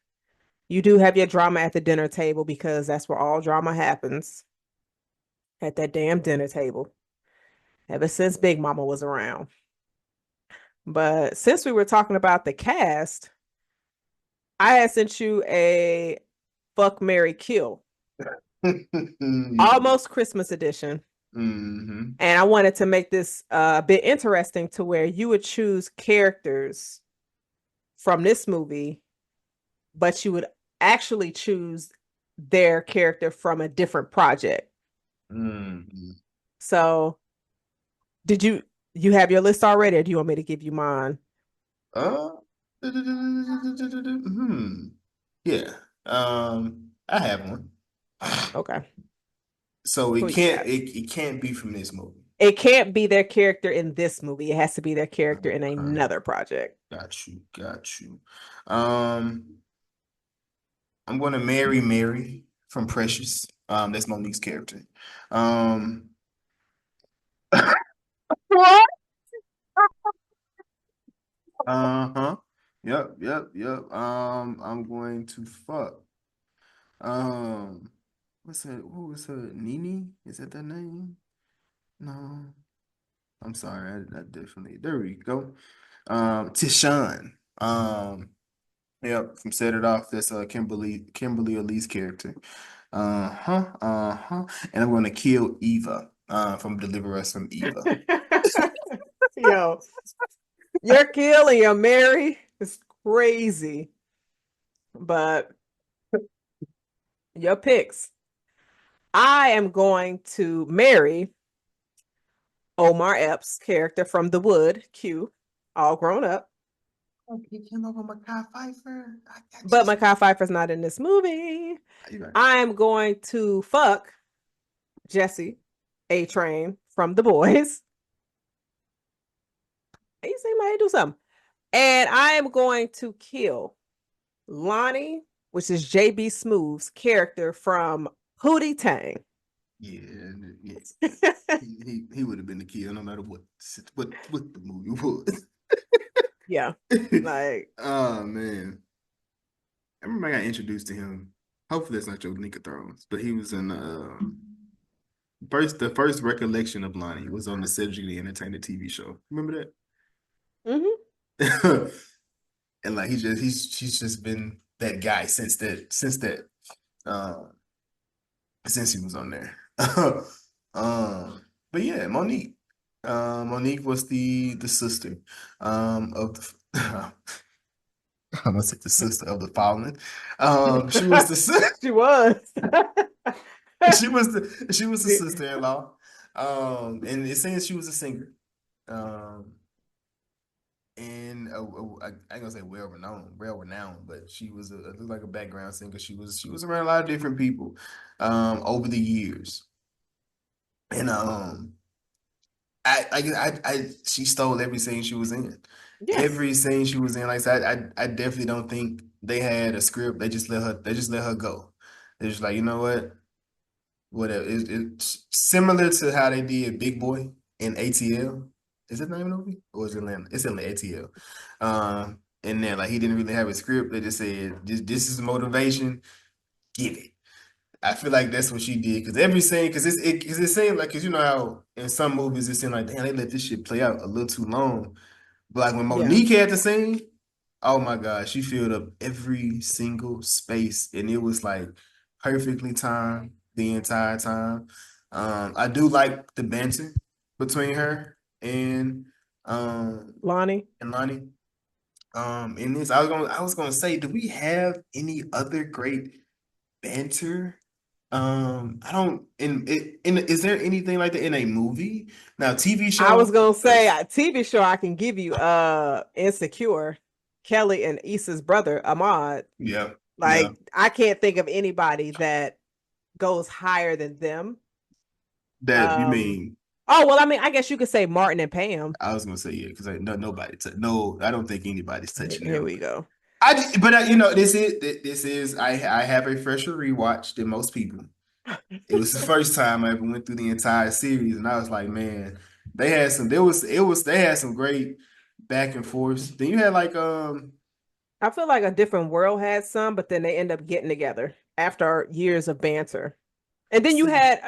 You do have your drama at the dinner table because that's where all drama happens, at that damn dinner table, ever since Big Mama was around. But since we were talking about the cast, I had sent you a fuck, marry, kill, almost Christmas edition. Mm-hmm. And I wanted to make this a bit interesting to where you would choose characters from this movie, but you would actually choose their character from a different project. Mm-hmm. So did you have your list already, or do you want me to give you mine? Yeah. I have one. Okay. So it can't be from this movie. It can't be their character in this movie. It has to be their character in another project. Got you. I'm gonna marry Mary from Precious. That's Monique's character. What? Uh-huh. Yep. I'm going to fuck. What's that? Who was her? Nene? Is that name? No. I'm sorry. I definitely. There we go. Tishawn. Yep. From Set It Off. That's Kimberly Elise character. And I'm gonna kill Eva. From Deliver Us from Eva. Yo, your kill and your Mary is crazy. But your picks. I am going to marry Omar Epps' character from The Wood, Q, all grown up. You came over Mekhi Phifer. But Mekhi Phifer's not in this movie. Right. I am going to fuck Jessie A Train from The Boys. You see, might do something. And I am going to kill Lonnie, which is JB Smooth's character from Hootie Tang. Yeah. He would have been the kill no matter what the movie was. Yeah. Like, oh man. I remember I got introduced to him. Hopefully that's not your Link of Thrones, but he was in the first recollection of Lonnie was on the Cedric the Entertainer TV show. Remember that? And like he's just been that guy uh, since he was on there. But yeah, Monique. Monique was the sister of the I must say the sister of the fallen. She was the she was. she was the sister-in-law. And it seems she was a singer. And I ain't gonna say well renowned, but she was looked like a background singer. She was around a lot of different people over the years. And she stole every scene she was in. Yes. Every scene she was in, like I said, I definitely don't think they had a script. They just let her go. They're just like, you know what? Whatever. It's similar to how they did Big Boy in ATL. Is it the name of the movie? Or is it Atlanta? It's in the ATL. And then like he didn't really have a script. They just said, this is motivation. Give it. I feel like that's what she did because every scene, because it seemed like, because you know how in some movies it seemed like, damn, they let this shit play out a little too long. But like when Monique had the scene, oh my God, she filled up every single space, and it was like perfectly timed the entire time. I do like the banter between her and Lonnie. In this, I was gonna say, do we have any other great banter? I don't. Is there anything like that in a movie? Now, TV show. I was gonna say a TV show. I can give you Insecure, Kelly and Issa's brother Ahmad. Yeah. Like I can't think of anybody that goes higher than them. That you mean? Oh well, I mean, I guess you could say Martin and Pam. I was gonna say yeah, because I don't think anybody's touching them. Here we go. But you know, this is I have a fresher rewatch than most people. It was the first time I ever went through the entire series, and I was like, man, they had some great back and forth. Then you had like I feel like A Different World had some, but then they end up getting together after years of banter. And then you had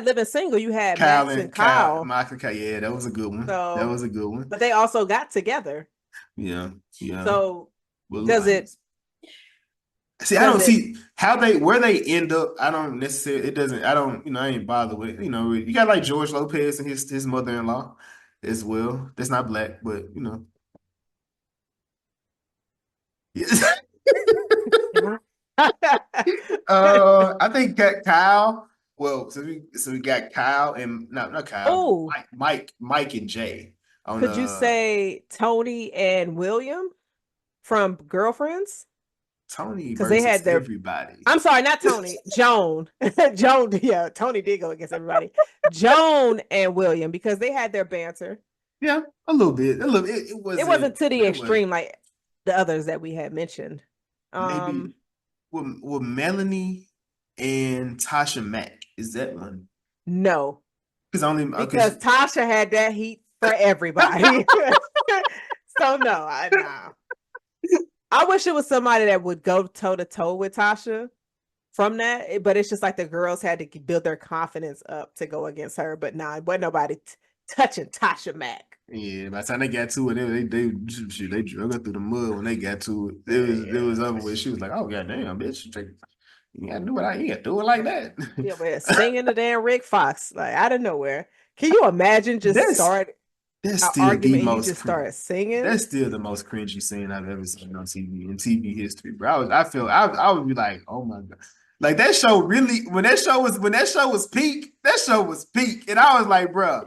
Living Single. You had Max and Kyle. Yeah, that was a good one. So, that was a good one. But they also got together. Yeah. So does it? See, I don't see where they end up. I don't necessarily. It doesn't. I don't. I ain't bothered with it. You got like George Lopez and his mother-in-law as well. That's not black, but I think that Kyle. Well, so we got Kyle and not Kyle. Oh, Mike and Jay. Could you say Tony and William from Girlfriends? Tony versus they had everybody. I'm sorry, not Tony. Joan. Joan. Yeah, Tony did go against everybody. Joan and William, because they had their banter. Yeah, a little bit. It wasn't to the extreme like the others that we had mentioned. Maybe with Melanie and Tasha Mack. Is that one? No. Because Tasha had that heat for everybody. So no, I wish it was somebody that would go toe to toe with Tasha from that, but it's just like the girls had to build their confidence up to go against her. But wasn't nobody touching Tasha Mack. Yeah, by the time they got to it, they drug her through the mud when they got to it. It was over with. She was like, "Oh goddamn, bitch, you gotta do it. You gotta do it like that." Yeah, but singing the damn Rick Fox like out of nowhere. Can you imagine start? That's still the most. Start singing. That's still the most cringy scene I've ever seen on TV in TV history, bro. I would be like, oh my God, like that show really when that show was peak, and I was like, bro,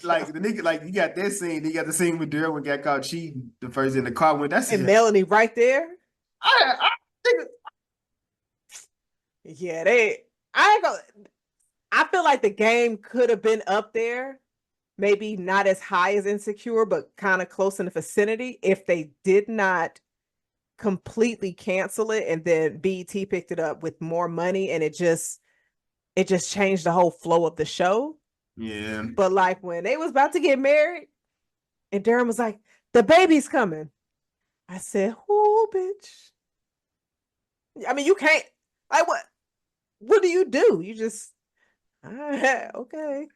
like the nigga, like you got that scene, you got the scene with Daryl when got caught cheating the first in the car when that's and Melanie right there. Yeah, I feel like the game could have been up there. Maybe not as high as Insecure, but kind of close in the vicinity if they did not completely cancel it and then BET picked it up with more money and it just changed the whole flow of the show. Yeah. But like when they was about to get married and Durham was like, the baby's coming. I said, "Oh, bitch." I mean, you can't. Like, what do? You just okay.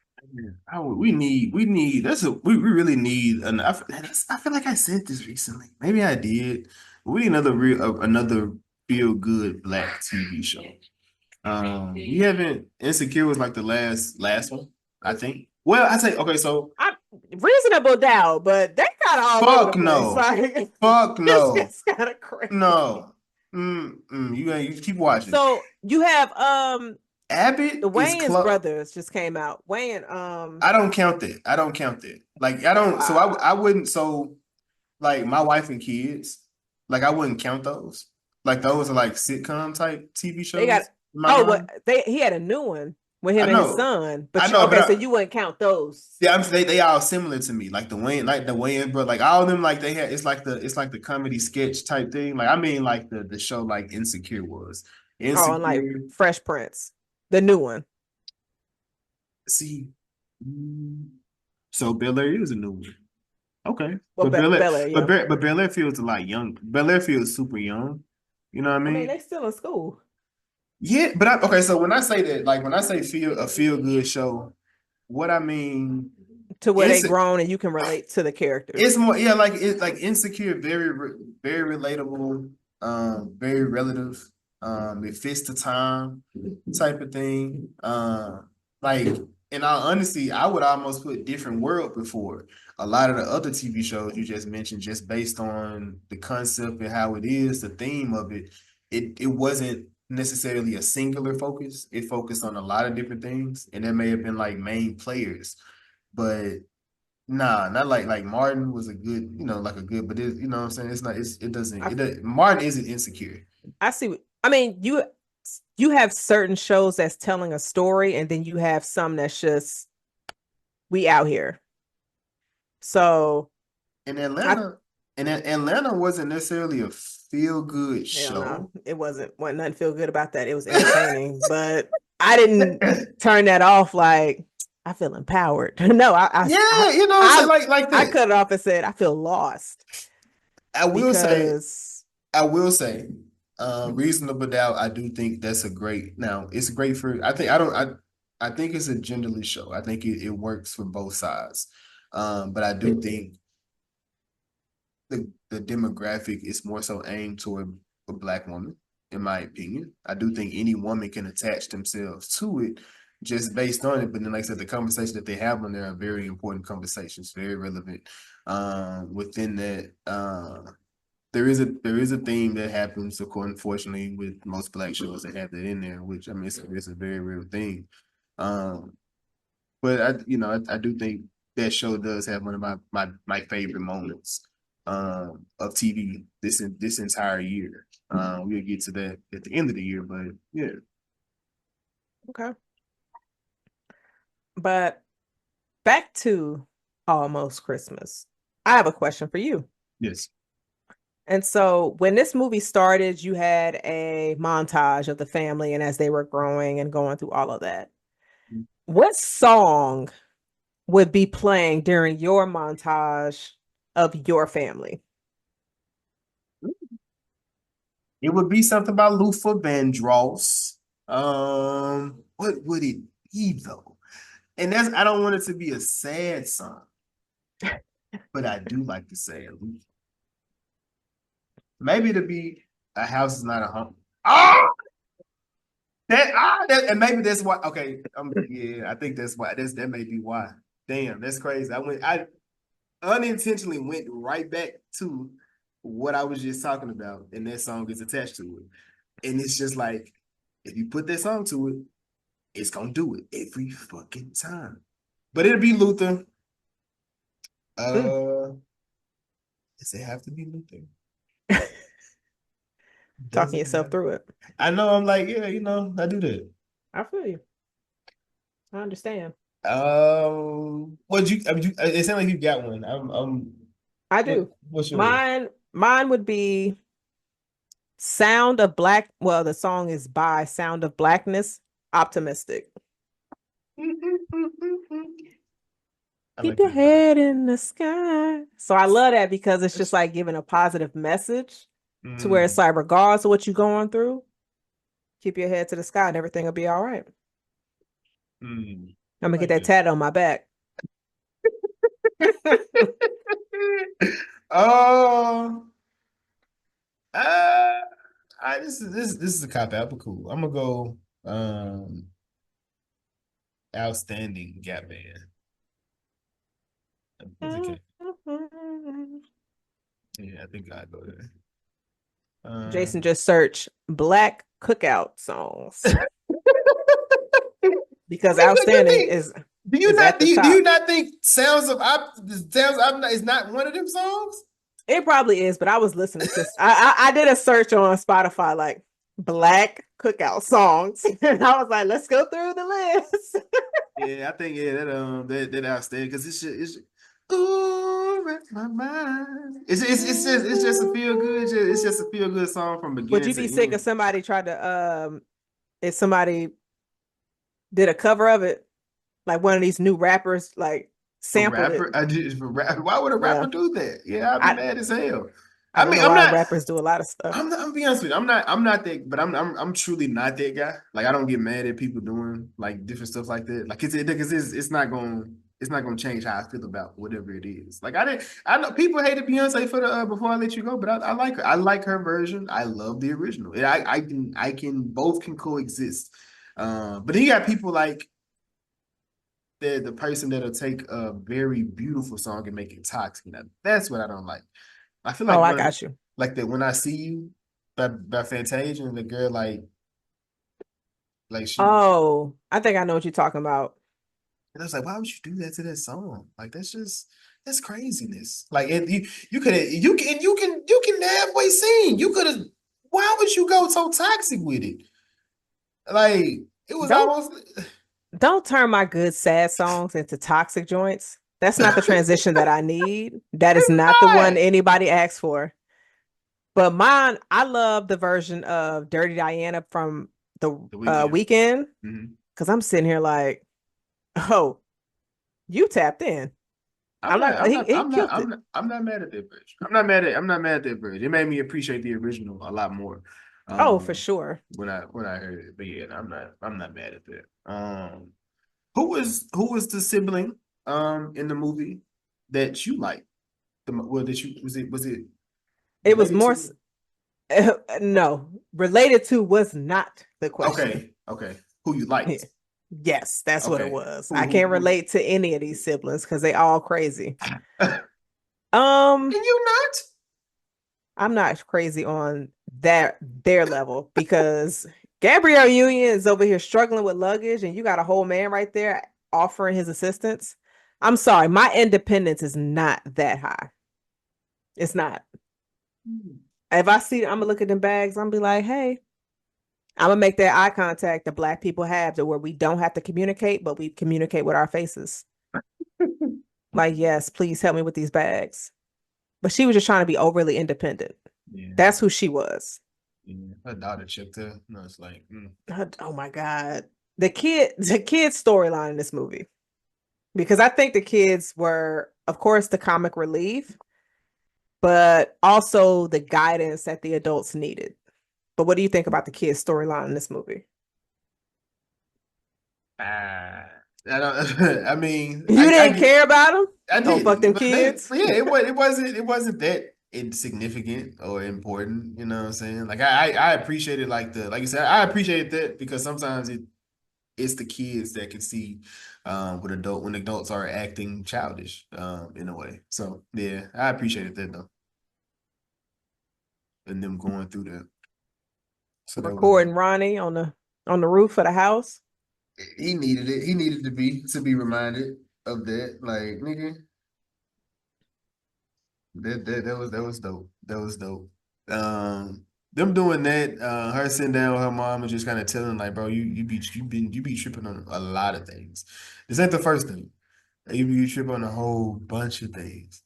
We need we really need I feel like I said this recently. Maybe I did. We need another feel good black TV show. You haven't Insecure was like the last one, I think. Well, I say okay, so Reasonable Doubt, but they kind of all over the place. No. Like, fuck no, it's kind of crazy. No. You keep watching. So you have Abbott, the Wayans brothers just came out. Wayne, I don't count that. Like I don't. Wow. So I wouldn't. So like my wife and kids, like I wouldn't count those. Like those are like sitcom type TV shows. He had a new one with him and his son. But so you wouldn't count those. Yeah, they all similar to me. Like the Wayans, but like all of them, like it's like the comedy sketch type thing. Like I mean, like the show like Insecure was. Insecure. And like Fresh Prince. The new one. See, so Bel Air is a new one. Okay, well, but Bel Air feels a lot young. Bel Air feels super young. You know what I mean? They still in school. Yeah, but okay. So when I say that, like when I say feel good show, what I mean to where they grown and you can relate to the characters. It's more, yeah, like it's like Insecure, very relatable, very relative. It fits the time type of thing. Like in all honesty, I would almost put Different World before a lot of the other TV shows you just mentioned, just based on the concept and how it is, the theme of it. It wasn't necessarily a singular focus. It focused on a lot of different things, and there may have been like main players, but nah, not like Martin was a good, but it, you know what I'm saying? It's not, it doesn't, Martin isn't Insecure. I see. I mean, you have certain shows that's telling a story, and then you have some that's just, we out here. So in Atlanta wasn't necessarily a feel good show. No, it wasn't nothing feel good about that. It was entertaining, but I didn't turn that off like I feel empowered. No, I cut it off and said I feel lost. I will say, Reasonable Doubt. I do think that's a great. Now it's great for. I think it's a genderless show. I think it works for both sides. But I do think the demographic is more so aimed toward a Black woman, in my opinion. I do think any woman can attach themselves to it just based on it. But then, like I said, the conversation that they have on there are very important conversations, very relevant. Within that, there is a theme that happens, of course, unfortunately, with most Black shows that have that in there, which I mean, it's a very real thing. But I do think that show does have one of my favorite moments of TV this entire year. We'll get to that at the end of the year, but yeah. Okay. But back to Almost Christmas. I have a question for you. Yes. And so when this movie started, you had a montage of the family and as they were growing and going through all of that. Mm-hmm. What song would be playing during your montage of your family? It would be something by Luther Vandross. What would it be though? And I don't want it to be a sad song, but I do like to say it. Maybe to be A House Is Not a Home. And maybe that's why. Okay, I think that's why. That may be why. Damn, that's crazy. I unintentionally went right back to what I was just talking about, and that song is attached to it. And it's just like, if you put that song to it, it's gonna do it every fucking time. But it'll be Luther. Does it have to be Luther? Talking yourself through it. I know. I'm like, yeah, I do that. I feel you. I understand. It sounds like you got one. I do. What's yours? Mine would be Sound of Black. Well, the song is by Sound of Blackness, Optimistic. Keep your head in the sky. So I love that because it's just like giving a positive message to where it's like, regardless of what you're going through, keep your head to the sky and everything will be all right. I'm gonna get that tat on my back. Oh, this is a cop out, but cool. I'm gonna go outstanding Gap Band. Yeah, I think I'd go there. Jason just searched Black cookout songs because outstanding is. Do you not think Sounds of Optimism is not one of them songs? It probably is, but I was listening to. I did a search on Spotify like Black cookout songs, and I was like, let's go through the list. Yeah, I think that outstanding because it's ooh, my mind. It's just a feel good. It's just a feel good song from beginning. Would you be sick if somebody tried to if somebody did a cover of it, like one of these new rappers, like sampled it? Why would a rapper do that? Yeah, I'd be mad as hell. I mean, I'm not. Rappers do a lot of stuff. I'm gonna be honest with you. I'm not that, but I'm truly not that guy. Like I don't get mad at people doing like different stuff like that. Like it's not gonna change how I feel about whatever it is. Like I know people hated Beyonce for the Before I Let You Go, but I like her. I like her version. I love the original. I can both can coexist. But then you got people like the person that'll take a very beautiful song and make it toxic. Now, that's what I don't like. I feel like I got you. Like that When I See You by Fantasia and the girl like she. Oh, I think I know what you're talking about. And I was like, why would you do that to that song? Like that's craziness. Like you can halfway sing. You could have. Why would you go so toxic with it? Like it was almost. Don't turn my good sad songs into toxic joints. That's not the transition that I need. That is not the one anybody asks for. But mine, I love the version of Dirty Diana from the Weekend. Because I'm sitting here like, oh, you tapped in. I'm not mad at that version. I'm not mad at that version. It made me appreciate the original a lot more. For sure. When I heard it, but yeah, I'm not mad at that. Who was the sibling in the movie that you liked? It was more. No, related to was not the question. Okay. Who you liked? Yes, that's what it was. I can't relate to any of these siblings because they all crazy. And you not? I'm not crazy on their level because Gabrielle Union is over here struggling with luggage, and you got a whole man right there offering his assistance. I'm sorry, my independence is not that high. It's not. If I see, I'm gonna look at them bags. I'm gonna be like, hey, I'm gonna make that eye contact that Black people have to where we don't have to communicate, but we communicate with our faces. Like, yes, please help me with these bags. But she was just trying to be overly independent. Yeah. That's who she was. Yeah. Her daughter chipped her. No, it's like, oh my God. The kid's storyline in this movie. Because I think the kids were, of course, the comic relief, but also the guidance that the adults needed. But what do you think about the kids' storyline in this movie? I mean, you didn't care about them. I didn't. Fuck them kids. It wasn't that insignificant or important. You know what I'm saying? Like I appreciated like you said, I appreciated that because sometimes it's the kids that can see when adults are acting childish in a way. So yeah, I appreciated that though, and them going through that. So recording Ronnie on the roof of the house. He needed it. He needed to be reminded of that. Like, nigga, that was dope. That was dope. Them doing that, her sitting down with her mom and just kind of telling like, bro, you be tripping on a lot of things. This ain't the first thing. You be tripping on a whole bunch of things.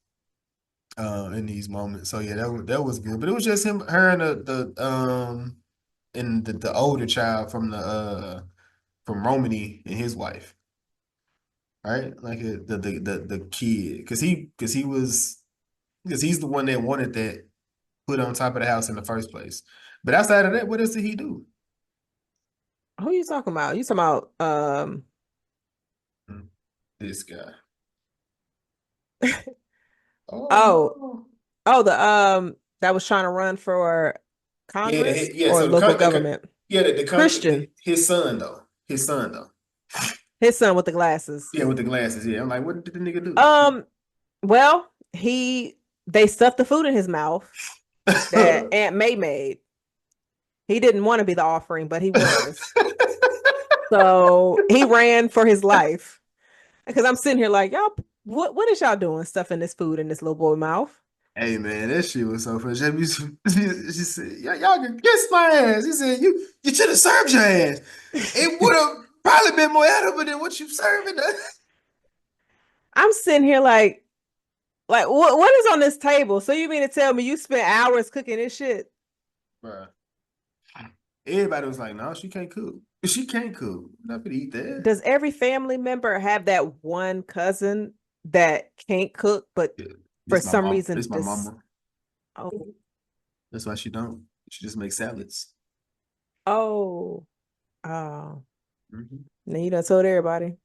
In these moments. So yeah, that was good. But it was just her and the older child from Romany and his wife. right? Like the kid, because he's the one that wanted that put on top of the house in the first place. But outside of that, what else did he do? Who you talking about? You talking about This guy. oh, Oh, oh, the that was trying to run for Congress yeah. or So local government. Christian, his son though, his son with the glasses. yeah, with the glasses. Yeah, I'm like, what did the nigga do? Well, they stuffed the food in his mouth that Aunt May made. He didn't want to be the offering, but he was. So he ran for his life. Because I'm sitting here like, y'all, what is y'all doing stuffing this food in this little boy's mouth? Hey man, that shit was so funny. She said, y'all can kiss my ass. He said, you should have served your ass. It would have probably been more edible than what you serving us. I'm sitting here like what is on this table? So you mean to tell me you spent hours cooking this shit? Bruh. Everybody was like, no, she can't cook. She can't cook. Not gonna eat that. Does every family member have that one cousin that can't cook, but Yeah, for some reason this my mama. Oh. That's why she don't. She just makes salads. Oh. Oh. Now you done told everybody.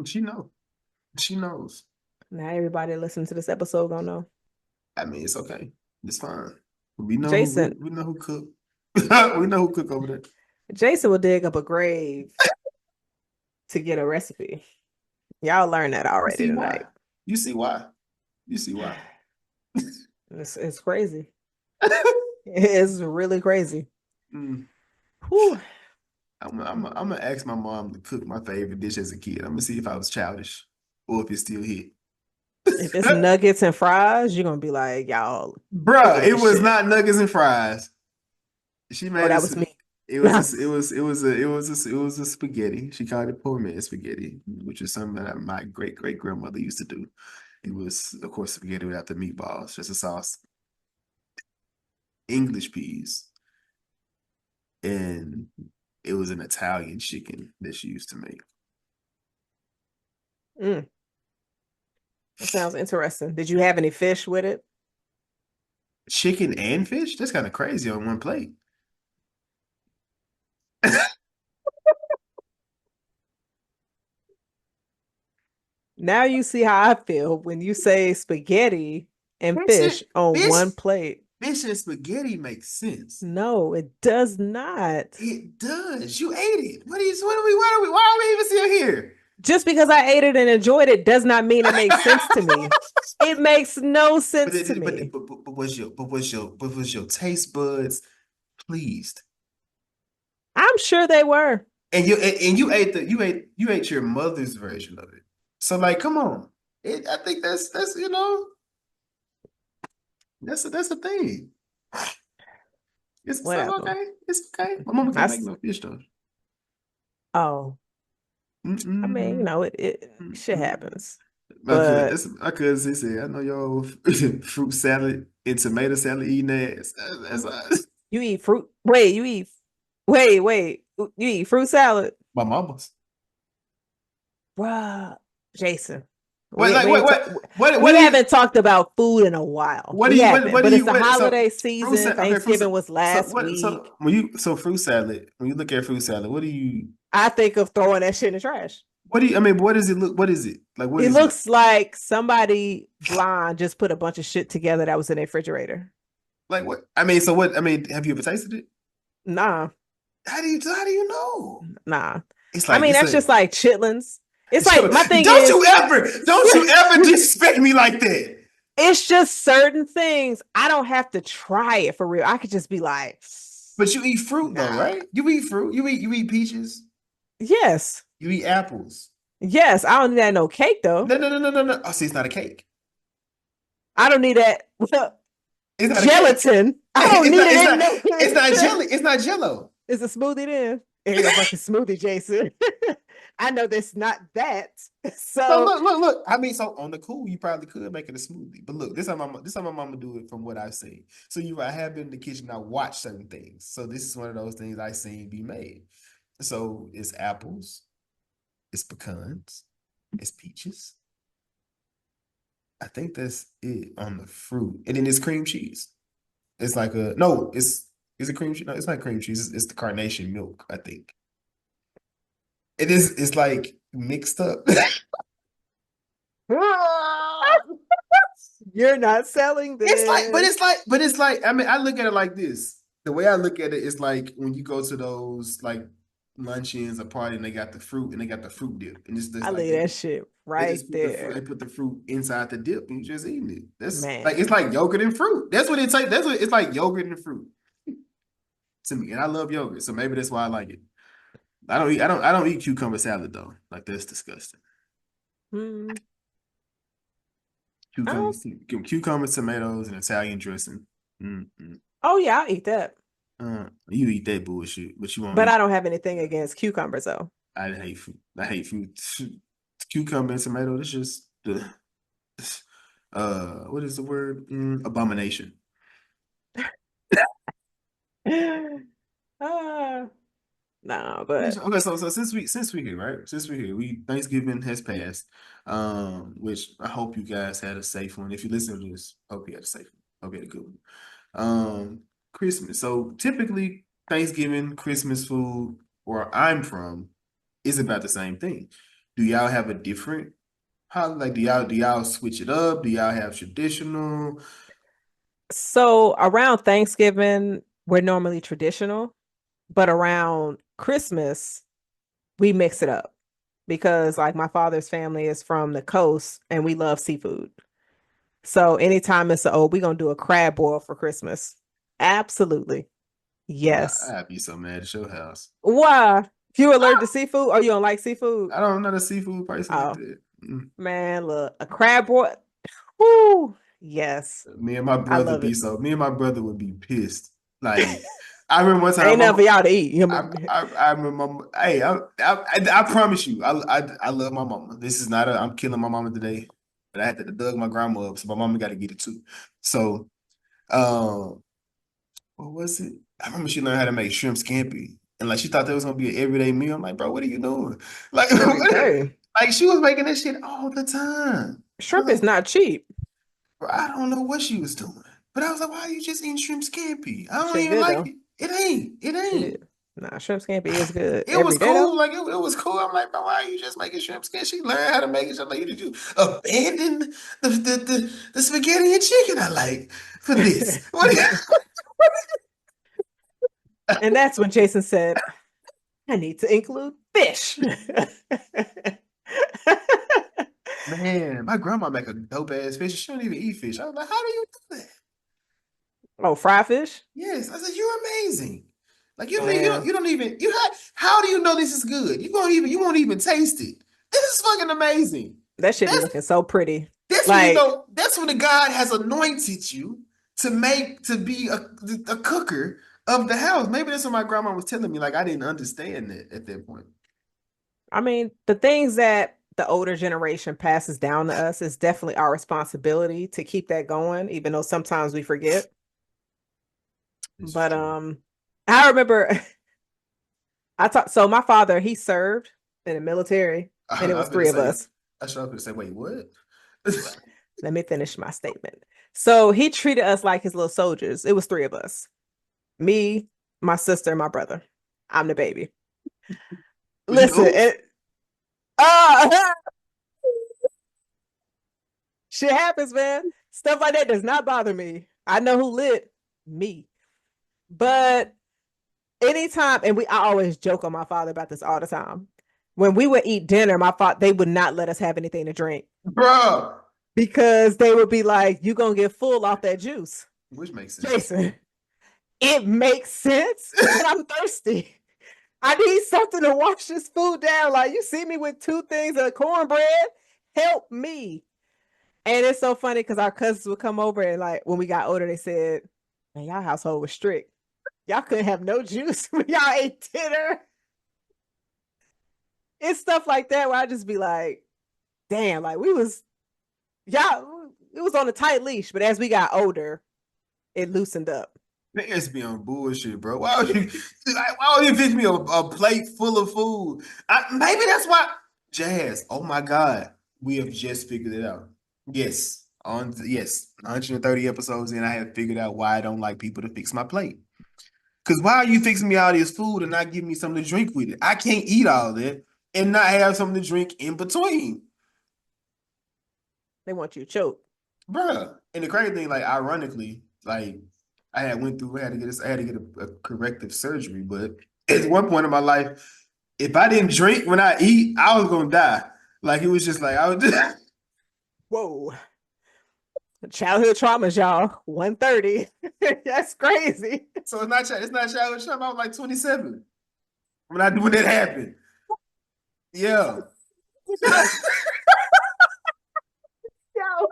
She knows. She knows. Now everybody listening to this episode gonna know. I mean, it's okay. It's fine. We know Jason. we know who cook. We know who cook over there. Jason will dig up a grave to get a recipe. Y'all learned that already tonight. You see why? You see why? It's crazy. It's really crazy. Whew. I'm gonna ask my mom to cook my favorite dish as a kid. I'm gonna see if I was childish or if it still hit. If it's nuggets and fries, you're gonna be like, y'all. Bruh, it was not nuggets and fries. She made that was me. It was a spaghetti. She called it poor man spaghetti, which is something that my great grandmother used to do. It was, of course, spaghetti without the meatballs, just a sauce. English peas. And it was an Italian chicken that she used to make. That sounds interesting. Did you have any fish with it? Chicken and fish? That's kind of crazy on one plate. Now you see how I feel when you say spaghetti and fish on one plate. Fish and spaghetti makes sense. No, it does not. It does. You ate it. Why are we even still here? Just because I ate it and enjoyed it does not mean it makes sense to me. It makes no sense to me. But was your taste buds pleased? I'm sure they were. And you ate your mother's version of it. So like, come on. I think that's that's a thing. It's okay. It's okay. My mama can't make no fish though. Oh. I mean, it shit happens. My cousin said, I know your fruit salad and tomato salad eating ass. That's you eat fruit. Wait, you eat fruit salad? My mama's. Bruh, Jason. We haven't talked about food in a while. But it's the holiday season. Thanksgiving was last week. So fruit salad, when you look at fruit salad, what do you? I think of throwing that shit in the trash. What does it look? What is it? Like what it looks like somebody blind just put a bunch of shit together that was in their refrigerator. Like what? I mean, have you ever tasted it? Nah. How do you know? Nah. It's like, that's just like chitlins. It's like my thing don't you ever disrespect me like that. It's just certain things. I don't have to try it for real. I could just be like. But you eat fruit though, right? You eat fruit. You eat peaches. Yes. You eat apples. Yes. I don't need that no cake though. No. Oh, see, it's not a cake. I don't need that. It's not gelatin. I don't need it. It's not jelly. It's not jello. It's a smoothie then. It's a fucking smoothie, Jason. I know that's not that. So look. I mean, so on the cool, you probably could make it a smoothie. But look, this is how my mama do it from what I've seen. So I have been in the kitchen, I watch certain things. So this is one of those things I've seen be made. So it's apples, it's pecans, It's peaches. I think that's it on the fruit. And then it's cream cheese. It's like is it cream cheese? No, it's not cream cheese. It's the carnation milk, I think. It's like mixed up. You're not selling this. It's like, I mean, I look at it like this. The way I look at it is like when you go to those like luncheons or party and they got the fruit and they got the fruit dip. And it's just I like leave that shit right there. they put the fruit inside the dip and you just eating it. That's Man. like, it's like yogurt and fruit. That's what it's like. That's what it's like, yogurt and fruit to me. And I love yogurt. So maybe that's why I like it. I don't eat cucumber salad though. Like, that's disgusting. Hmm. Cucumber, tomatoes, and Italian dressing. Mm-mm. Oh yeah, I'll eat that. You eat that bullshit, but you won't. But I don't have anything against cucumbers though. I hate food. I hate food. Cucumber and tomato. That's just the what is the word? Abomination. No, but Okay, so since we here, right? Since we're here, Thanksgiving has passed. Which I hope you guys had a safe one. If you listen to this, hope you had a safe one. Hope you had a good one. Christmas. So typically Thanksgiving, Christmas food, where I'm from, is about the same thing. Do y'all have a different do y'all switch it up? Do y'all have traditional? so around Thanksgiving, we're normally traditional, but around Christmas, we mix it up because like my father's family is from the coast and we love seafood. So anytime it's we're gonna do a crab boil for Christmas. Absolutely. Yes. I'd be so mad at your house. Why? You allergic to seafood or you don't like seafood? I'm not a seafood person like that. Man, look, a crab boil. Woo! Yes. Me and my brother would be pissed. Like, I remember one time. Ain't nothing for y'all to eat. I remember. Hey, I promise you, I love my mama. This is not I'm killing my mama today, but I had to dug my grandma up, so my mama got to get it too. So, what was it? I remember she learned how to make shrimp scampi, and like she thought that was gonna be an everyday meal. I'm like, bro, what are you doing? Like, like she was making that shit all the time. Shrimp is not cheap. Bro, I don't know what she was doing, but I was like, why are you just eating shrimp scampi? I don't even like it. It ain't. Nah, shrimp scampi is good. It was cool. Like, it was cool. I'm like, bro, why are you just making shrimp scampi? She learned how to make it. I'm like, did you abandon the spaghetti and chicken I like for this? And that's when Jason said, I need to include fish. Man, my grandma make a dope ass fish. She don't even eat fish. I was like, how do you do that? Oh, fried fish? Yes. I said, you're amazing. Like, you don't even how do you know this is good? You won't even taste it. This is fucking amazing. That shit be looking so pretty. That's when you know, that's when the God has anointed you to be a cooker of the house. Maybe that's what my grandma was telling me. Like, I didn't understand that at that point. I mean, the things that the older generation passes down to us is definitely our responsibility to keep that going, even though sometimes we forget. But I remember so my father, he served in the military and it was three of us. I should have say, wait, what? Let me finish my statement. So he treated us like his little soldiers. It was three of us. Me, my sister, and my brother. I'm the baby. Listen, shit happens, man. Stuff like that does not bother me. I know who lit me. But anytime, and I always joke on my father about this all the time. When we would eat dinner, they would not let us have anything to drink. Bro. Because they would be like, you gonna get full off that juice. Which makes sense. Jason, it makes sense, but I'm thirsty. I need something to wash this food down. Like, you see me with 2 things of cornbread? Help me. And it's so funny because our cousins would come over and like, when we got older, they said, man, y'all household was strict. Y'all couldn't have no juice when y'all ate dinner. It's stuff like that where I just be like, damn, like it was on a tight leash, but as we got older, it loosened up. Niggas be on bullshit, bro. Why would you fix me a plate full of food? Maybe that's why Jazz. Oh my God. We have just figured it out. Yes. 130 episodes in, I have figured out why I don't like people to fix my plate. Because why are you fixing me all this food and not giving me something to drink with it? I can't eat all that and not have something to drink in between. They want you to choke. Bruh. And the crazy thing, like, ironically, like, I had to get a corrective surgery, but at one point in my life, if I didn't drink when I eat, I was gonna die. Like, it was just like I was just Whoa. Childhood traumas, y'all. 130. That's crazy. so it's not childish trauma. I was like 27 when that happened. Yeah. Yo,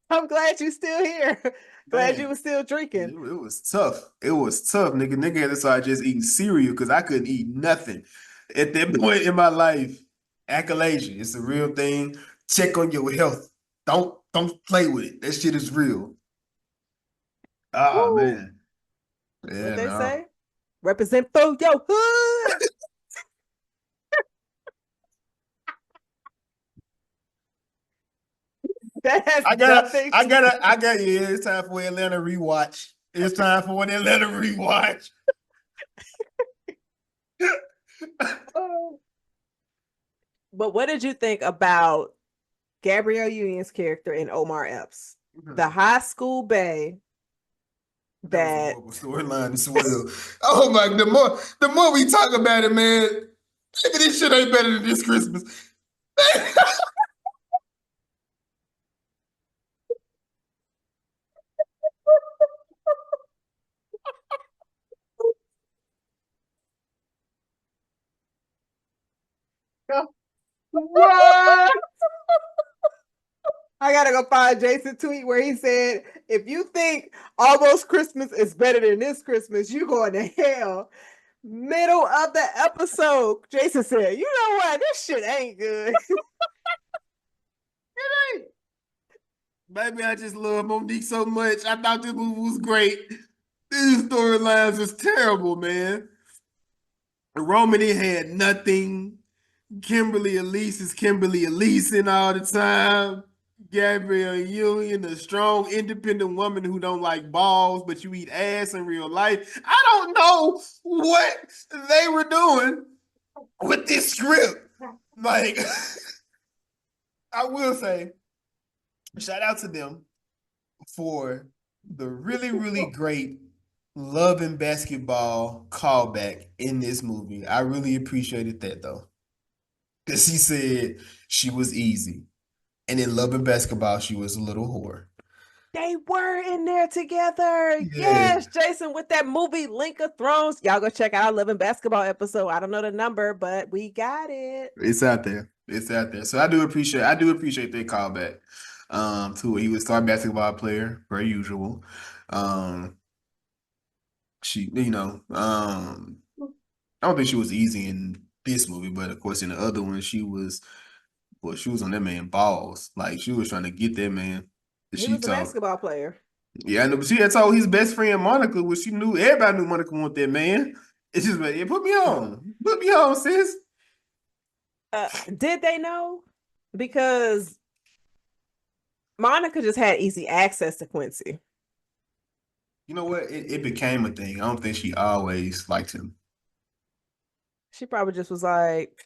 I'm glad you're still here. Glad you were still drinking. It was tough. It was tough, nigga. Nigga had to start just eating cereal because I couldn't eat nothing. At that point in my life, achalasia, it's a real thing. Check on your health. Don't play with it. That shit is real. Oh Woo. man. What Yeah, they no. say? Represent for your hood. That has nothing to yeah, it's time for Atlanta rewatch. It's time for an Atlanta rewatch. But what did you think about Gabrielle Union's character in Omar Epps? The high school bae that was a horrible storyline as well. Oh my, the more we talk about it, man, maybe this shit ain't better than this Christmas. what? I gotta go find Jason's tweet where he said, if you think almost Christmas is better than this Christmas, you going to hell. Middle of the episode, Jason said, you know what? This shit ain't good. It ain't. Baby, I just love Monique so much. I thought this movie was great. These storylines is terrible, man. Romany had nothing. Kimberly Elise is Kimberly Elising all the time. Gabrielle Union, a strong, independent woman who don't like balls, but you eat ass in real life. I don't know what they were doing with this script. Like, I will say, shout out to them for the really, really great love and basketball callback in this movie. I really appreciated that though. Because she said she was easy. And in Love and Basketball, she was a little whore. They were in there together. Yeah. Yes, Jason, with that movie Link of Thrones. Y'all go check out our Love and Basketball episode. I don't know the number, but we got it. It's out there. It's out there. So I do appreciate that callback. To it. He was a star basketball player, per usual. She, I don't think she was easy in this movie, but of course in the other one, she was on that man balls. Like she was trying to get that man. He was a basketball player. Yeah, I know, but she had told his best friend Monica, which she knew everybody knew Monica wanted that man. It's just like, yeah, put me on, sis. Did they know? Because Monica just had easy access to Quincy. You know what? It became a thing. I don't think she always liked him. She probably just was like,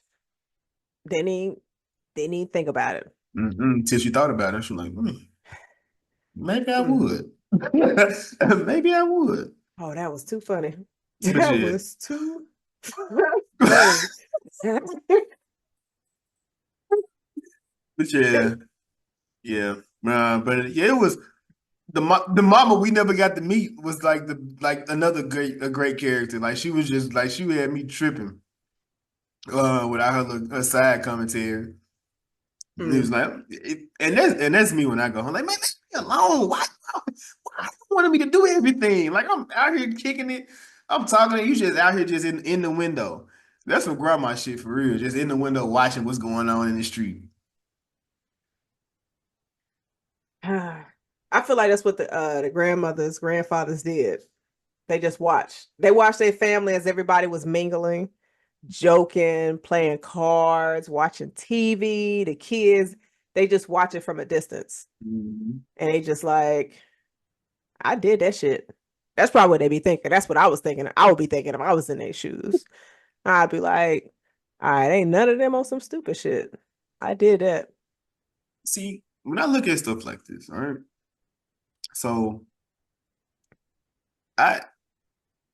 didn't even think about it. Until she thought about it. She was like, maybe I would. Maybe I would. Oh, that was too funny. But That yeah. was too funny. But yeah. But yeah, it was the mama we never got to meet was like another great character. Like she was just like she had me tripping without her side commentary. He was like, and that's me when I go home. Like, man, leave me alone. Why you wanted me to do everything? Like I'm out here kicking it. I'm talking to you, just out here just in the window. That's some grandma shit for real. Just in the window watching what's going on in the street. I feel like that's what the grandfathers did. They just watched. They watched their family as everybody was mingling. joking, playing cards, watching TV. The kids, they just watch it from a distance. Mm-hmm. And they just like, I did that shit. That's probably what they be thinking. That's what I was thinking. I would be thinking if I was in their shoes. I'd be like, all right, ain't none of them on some stupid shit. I did that. See, when I look at stuff like this, all right. So I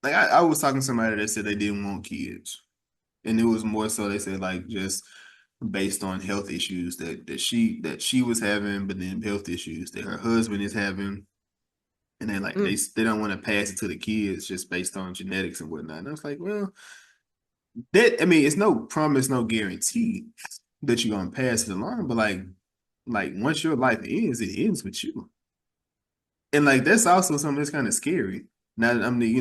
I was talking to somebody that said they didn't want kids. And it was more so they said like just based on health issues that she was having, but then health issues that her husband is having. And then like they don't want to pass it to the kids just based on genetics and whatnot. And I was like, well, that I mean, it's no promise, no guarantee that you're gonna pass it along, but like once your life ends, it ends with you. And like that's also something that's kind of scary. Now that I'm the,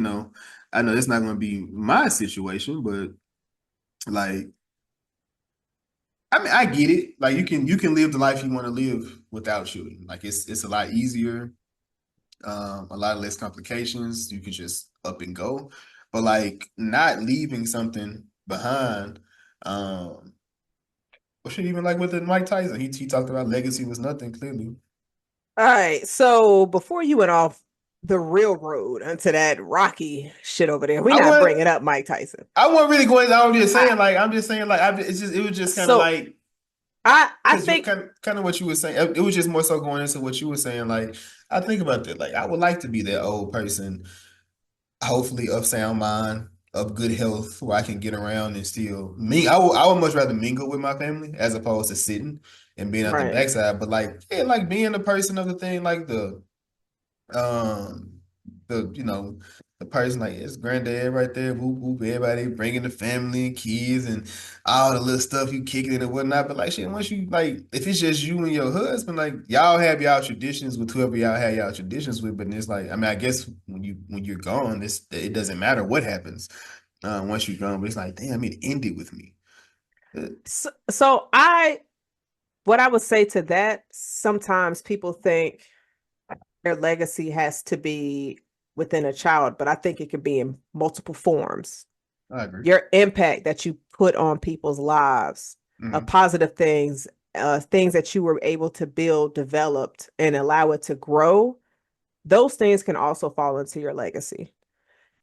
I know that's not gonna be my situation, but like I mean I get it. Like you can live the life you want to live without children. Like it's a lot easier, a lot less complications. You can just up and go. But like not leaving something behind, what should even like with the Mike Tyson? He talked about legacy was nothing, clearly. All right. So before you went off the real road into that Rocky shit over there, we're I not wasn't bringing up Mike Tyson. I wasn't really going. I, I'm just saying like it was just kind of so like I because you think kind of what you were saying. It was just more so going into what you were saying. Like I think about that. Like I would like to be that old person, hopefully of sound mind, of good health, where I can get around and still me. I would much rather mingle with my family as opposed to sitting and being at the right. backside. But like yeah, like being the person of the thing, like um the person like it's granddad right there, whoop whoop, everybody bringing the family and kids and all the little stuff you kicking it and whatnot. But like shit, once you like, if it's just you and your husband, like y'all have y'all traditions with whoever y'all have y'all traditions with. But it's like, I mean, I guess when you're gone, it doesn't matter what happens once you're gone. But it's like, damn, it ended with me. So what I would say to that, sometimes people think their legacy has to be within a child, but I think it can be in multiple forms. I agree. Your impact that you put on people's lives, Mm-hmm. positive things, things that you were able to build, developed, and allow it to grow, those things can also fall into your legacy.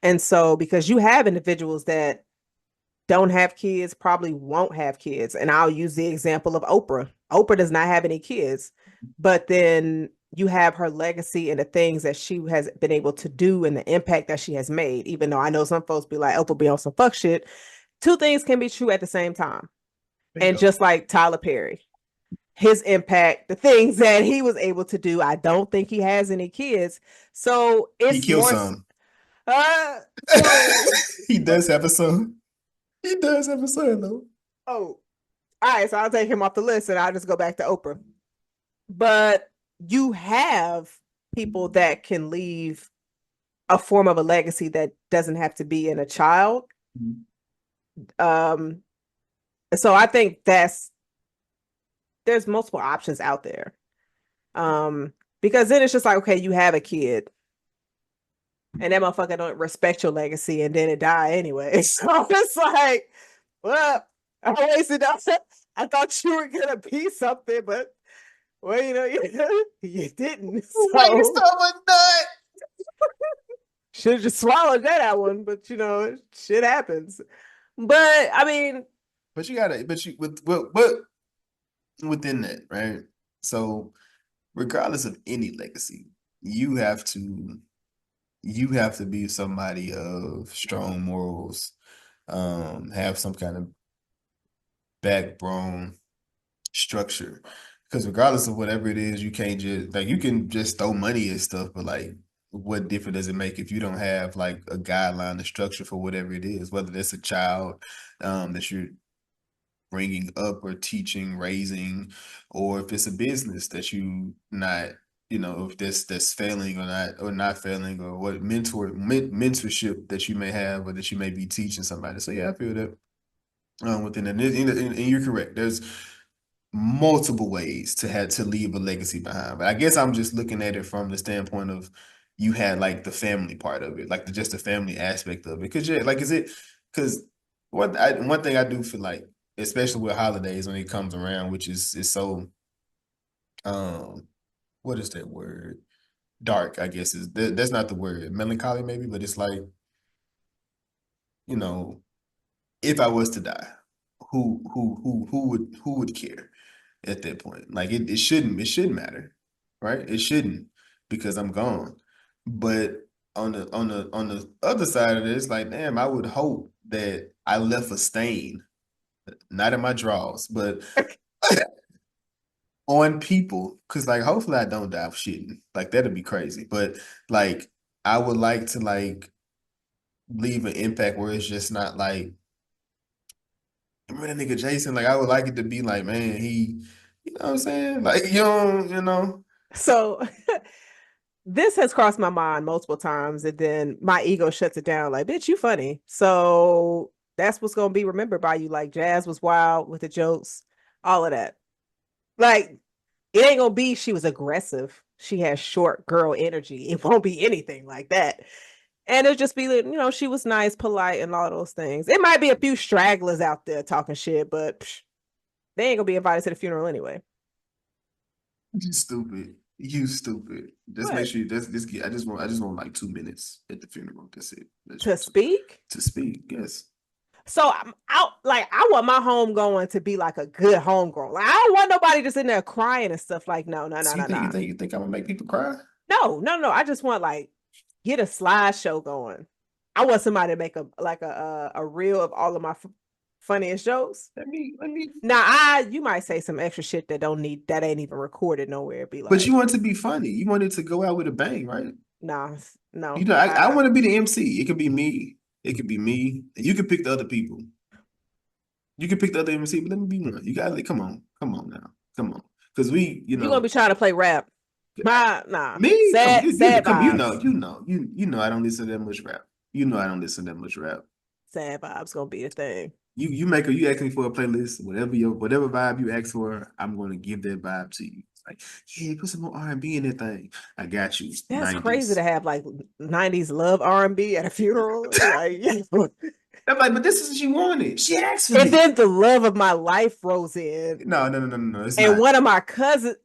And so, because you have individuals that don't have kids, probably won't have kids. And I'll use the example of Oprah. Oprah does not have any kids, but then you have her legacy and the things that she has been able to do and the impact that she has made. Even though I know some folks be like, Oprah be on some fuck shit. Two things can be true at the same time. And Bingo. just like Tyler Perry, his impact, the things that he was able to do, I don't think he has any kids. So He it's killed more, some. so, He does have a son. He does have a son though. oh, all right, so I'll take him off the list and I'll just go back to Oprah. But you have people that can leave a form of a legacy that doesn't have to be in a child. Mm-hmm. So I think there's multiple options out there. Because then it's just like, okay, you have a kid and that motherfucker don't respect your legacy and then it die anyway. So it's like, well, I wasted out. I thought you were gonna be something, but well, you didn't. Waste So of a nut. should have just swallowed that one, but shit happens. But I mean, But you gotta, but you but within that, right? So regardless of any legacy, you have to you have to be somebody of strong morals, have some kind of backbone structure. Because regardless of whatever it is, you can't just like you can just throw money at stuff, but like what difference does it make if you don't have like a guideline, a structure for whatever it is, whether that's a child that you're bringing up or teaching, raising, or if it's a business that you not, if that's failing or not failing, or what mentorship that you may have or that you may be teaching somebody. So yeah, I feel that within that, and you're correct. There's multiple ways to have to leave a legacy behind, but I guess I'm just looking at it from the standpoint of you had like the family part of it, like just the family aspect of it. Because yeah, like is it because one thing I do feel like, especially with holidays when it comes around, which is so what is that word? Dark, I guess that's not the word. Melancholy maybe, but it's like, you know, if I was to die, who would care at that point? Like it shouldn't matter, right? It shouldn't, because I'm gone. But on the other side of this, like, damn, I would hope that I left a stain, not in my drawers, but on people, because like hopefully I don't die of shitting. Like that'd be crazy. But like I would like to like leave an impact where it's just not like, remember that nigga Jason? Like I would like it to be like, man, he, you know what I'm saying? Like you know. So this has crossed my mind multiple times, and then my ego shuts it down. Like, bitch, you funny. So that's what's gonna be remembered by you. Like, Jazz was wild with the jokes, all of that. Like, it ain't gonna be she was aggressive. She has short girl energy. It won't be anything like that. And it'll just be, she was nice, polite, and all those things. It might be a few stragglers out there talking shit, but they ain't gonna be invited to the funeral anyway. You stupid. You stupid. Just make What? sure you this I just want like 2 minutes at the funeral. That's it. To speak? To speak, yes. So I'm out. Like, I want my home going to be like a good homegrown. Like, I don't want nobody just in there crying and stuff. Like, no, no, no, So no, no. you think I'm gonna make people cry? No, no, no. I just want, like, get a slideshow going. I want somebody to make a reel of all of my funniest jokes. Let me. Now, you might say some extra shit that ain't even recorded nowhere. Be like, But you want it to be funny. You want it to go out with a bang, right? nah, no. You know, I want to be the MC. It could be me. It could be me. You can pick the other people. You can pick the other MC, but let me be one. You gotta come on now, come on, because You gonna be trying to play rap? Nah. Me, Sad vibes. You know, I don't listen to that much rap. You know, I don't listen to that much rap. Sad vibes gonna be the thing. You ask me for a playlist, whatever vibe you ask for, I'm gonna give that vibe to you. It's like, yeah, put some more R&B in that thing. I got you. That's 90s. crazy to have like 90s love R&B at a funeral. Like, I'm like, but this is what she wanted. She asked for and this. then the love of my life rolls in. No. It's and not. one of my cousins.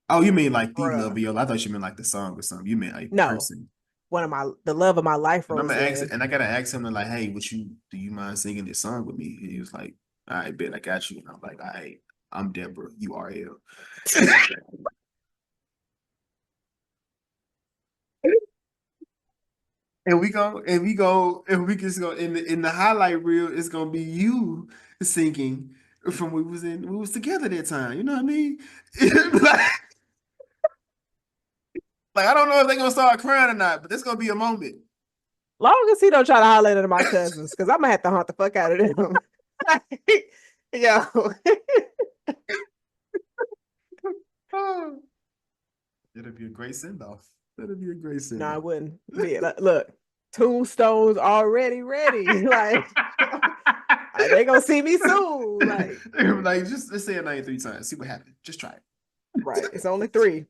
Oh, you mean like the love Bruh. of your life? I thought you meant like the song or something. You meant like No, person. the love of my life And I'm rolls gonna ask, in. and I gotta ask him like, hey, do you mind singing this song with me? And he was like, all right, bet I got you. And I'm like, all right, I'm Deborah, you RL. And we just go in the highlight reel, it's gonna be you singing from we was together that time. You know what I mean? Like I don't know if they're gonna start crying or not, but there's gonna be a moment. Long as he don't try to holler at my cousins, because I'm gonna have to hunt the fuck out of them. Yo. It'll be a great send-off. That'll be a great send-off. No, I wouldn't. Look, tombstones already ready. Like, they gonna see me soon. Like just let's say it 93 times. See what happens. Just try it. Right. It's only 3.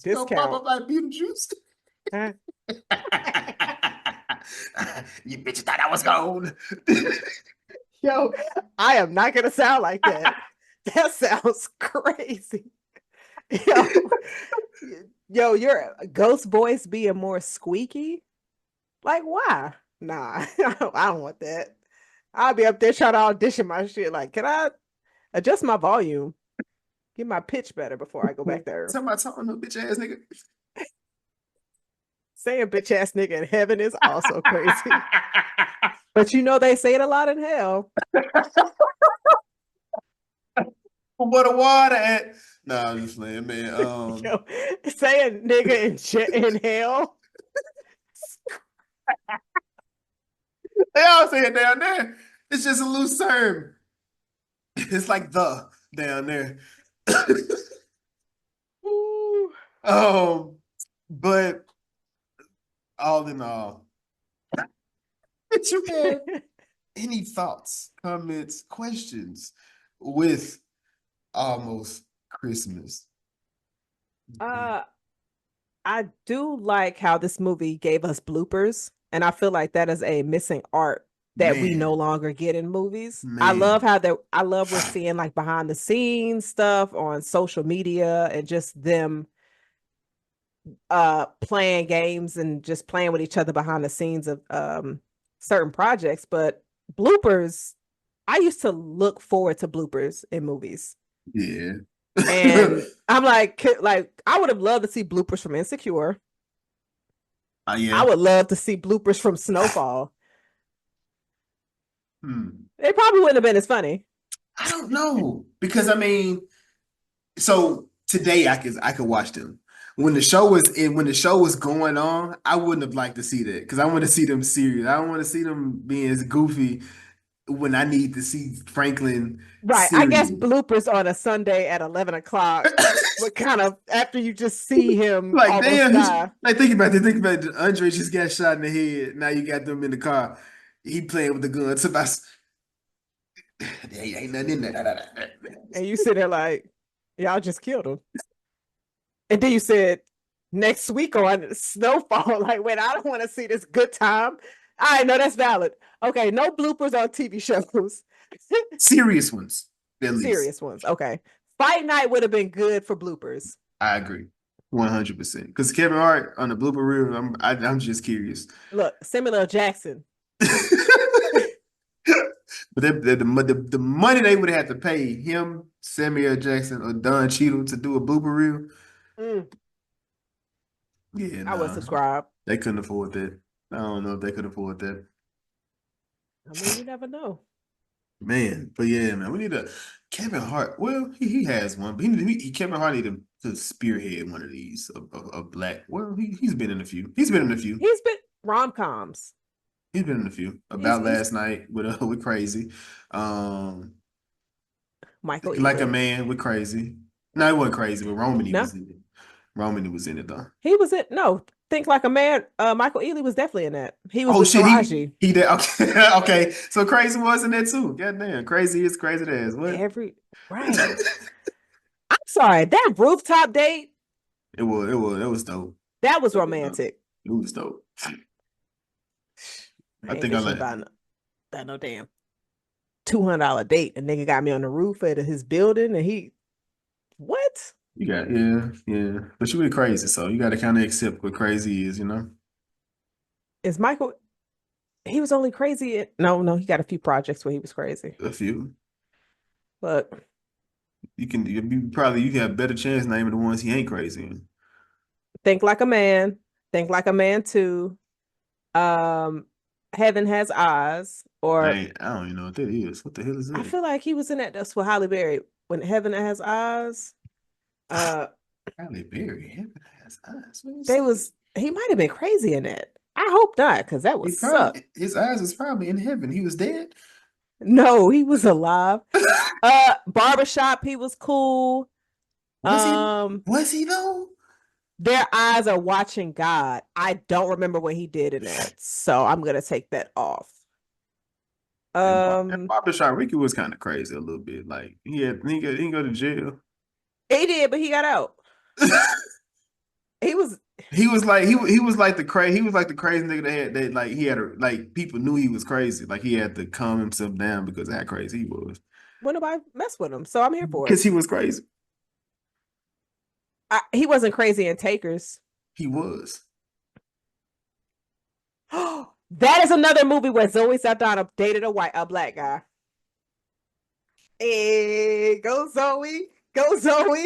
Discount. Pop up like Beetlejuice. Huh? You bitch thought I was gone. Yo, I am not gonna sound like that. That sounds crazy. Yo, your ghost voice being more squeaky. Like, why? Nah, I don't want that. I'll be up there trying to audition my shit. Like, can I adjust my volume? Get my pitch better before I go back there. Talking about talking to bitch ass nigga. Saying bitch ass nigga in heaven is also crazy. But they say it a lot in hell. Where the water at? Nah, I'm just playing, man. Yo, saying nigga in hell. They all say it down there. It's just a loose term. It's like the down there. But all in all, did you have any thoughts, comments, questions with Almost Christmas? I do like how this movie gave us bloopers, and I feel like that is a missing art that we no Man, longer get in movies. I love man. how I love we're seeing like behind the scenes stuff on social media and just them playing games and just playing with each other behind the scenes of certain projects. But bloopers, I used to look forward to bloopers in movies. Yeah. And I'm like I would have loved to see bloopers from Insecure. Yeah. I would love to see bloopers from Snowfall. It probably wouldn't have been as funny. I don't know. Because I mean, so today I could watch them. When the show was going on, I wouldn't have liked to see that because I want to see them serious. I don't want to see them being as goofy when I need to see Franklin Right. I guess serious. bloopers on a Sunday at 11 o'clock. But kind of after you just see him Like, almost damn, die. like think about it. Think about it. Andre just got shot in the head. Now you got them in the car. He playing with the gun. It's about there ain't nothing in there. And you sit there like, y'all just killed him. And then you said next week on Snowfall, like, wait, I don't want to see this good time. I know that's valid. Okay, no bloopers on TV shows. Serious ones, at least. Serious ones. Okay. Fight Night would have been good for bloopers. I agree. 100%. Because Kevin Hart on the blooper reel, I'm just curious. Look, Samuel L. Jackson. But the money they would have to pay him, Samuel L. Jackson, or Don Cheadle to do a blooper reel. Yeah, I would subscribe. They couldn't afford that. I don't know if they could afford that. I mean, you never know. Man, but yeah, man, we need a Kevin Hart. Well, he has one, but Kevin Hart need to spearhead one of these of black. Well, he's been in a few. He's been rom-coms. He's been in a few. About Last Night with Crazy. Michael Like Ealy. a Man with Crazy. No, it wasn't Crazy, but Romany was in it. Romany was in it though. He was in Think Like a Man. Michael Ealy was definitely in that. He was Taraji. He did. Okay. Okay. So Crazy was in that too. Goddamn. Crazy is crazy as what? Right. I'm sorry. That rooftop date. It was dope. That was romantic. It was dope. I think I like that. No damn $200 date. A nigga got me on the roof of his building, and he what? You got yeah. But you were crazy, so you got to kind of accept what crazy is, you know. Is Michael? He was only crazy. No, he got a few projects where he was crazy. A few. But you have a better chance naming the ones he ain't crazy in. Think Like a Man. Think Like a Man 2. Heaven Has Eyes. Or I don't even know what that is. What the hell is that? I feel like he was in that. That's with Halle Berry. When Heaven Has Eyes. Halle Berry. Heaven Has Eyes. He might have been crazy in that. I hope not, because that would suck. His eyes was probably in heaven. He was dead. No, he was alive. Barbershop, he was cool. Was he though? Their eyes are watching God. I don't remember what he did in that, so I'm gonna take that off. Barbershop Ricky was kind of crazy a little bit. Like he didn't go to jail. He did, but he got out. He was like the crazy nigga that like he had people knew he was crazy. Like he had to calm himself down because of how crazy he was. Well, nobody messed with him, so I'm here for it. Because he was crazy. He wasn't crazy in Takers. He was. That is another movie where Zoe Saldana dated a black guy. Hey, go Zoe. Go Zoe.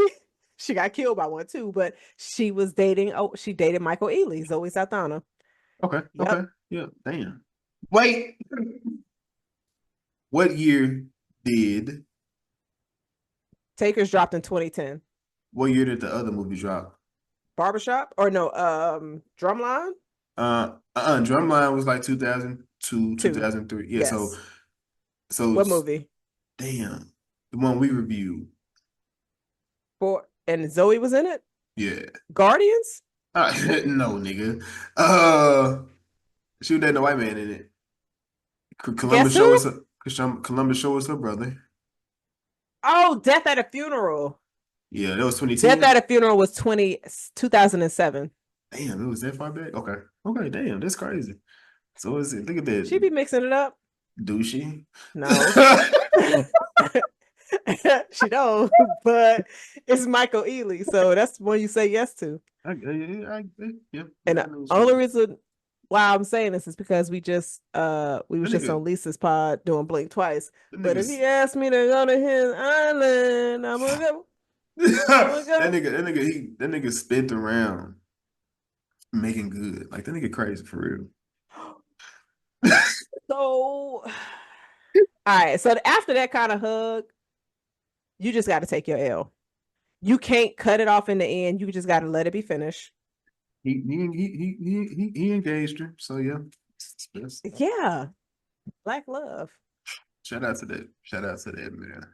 She got killed by one too, but she dated Michael Ealy, Zoe Saldana. Okay. Yep. Okay. Yeah. Damn. Wait. What year did Takers dropped in 2010? What year did the other movie drop? Barbershop? Or no, Drumline? Drumline was like 2002, 2003. Yeah, yes. So what movie? Damn. The one we reviewed. And Zoe was in it? Yeah. Guardians? No, nigga. She was dating a white man in it. Columbus showed us her brother. Oh, Death at a Funeral. Yeah, that was 2010. Death at a Funeral was 2007. Damn, it was that far back? Okay. Okay, damn, that's crazy. So is it? Look at that. She be mixing it up. Do she? No. She don't, but it's Michael Ealy, so that's one you say yes to. Yeah, And the only reason why I'm saying this is because we was just on Lisa's pod doing Blink Twice. But if he asked me to go to his island, I'm gonna go. That nigga spent around making good. Like that nigga crazy for real. So, all right. So after that kind of hug, you just got to take your L. You can't cut it off in the end. You just got to let it be finished. He engaged her. So yeah. Yeah. Black love. Shout out to that, man.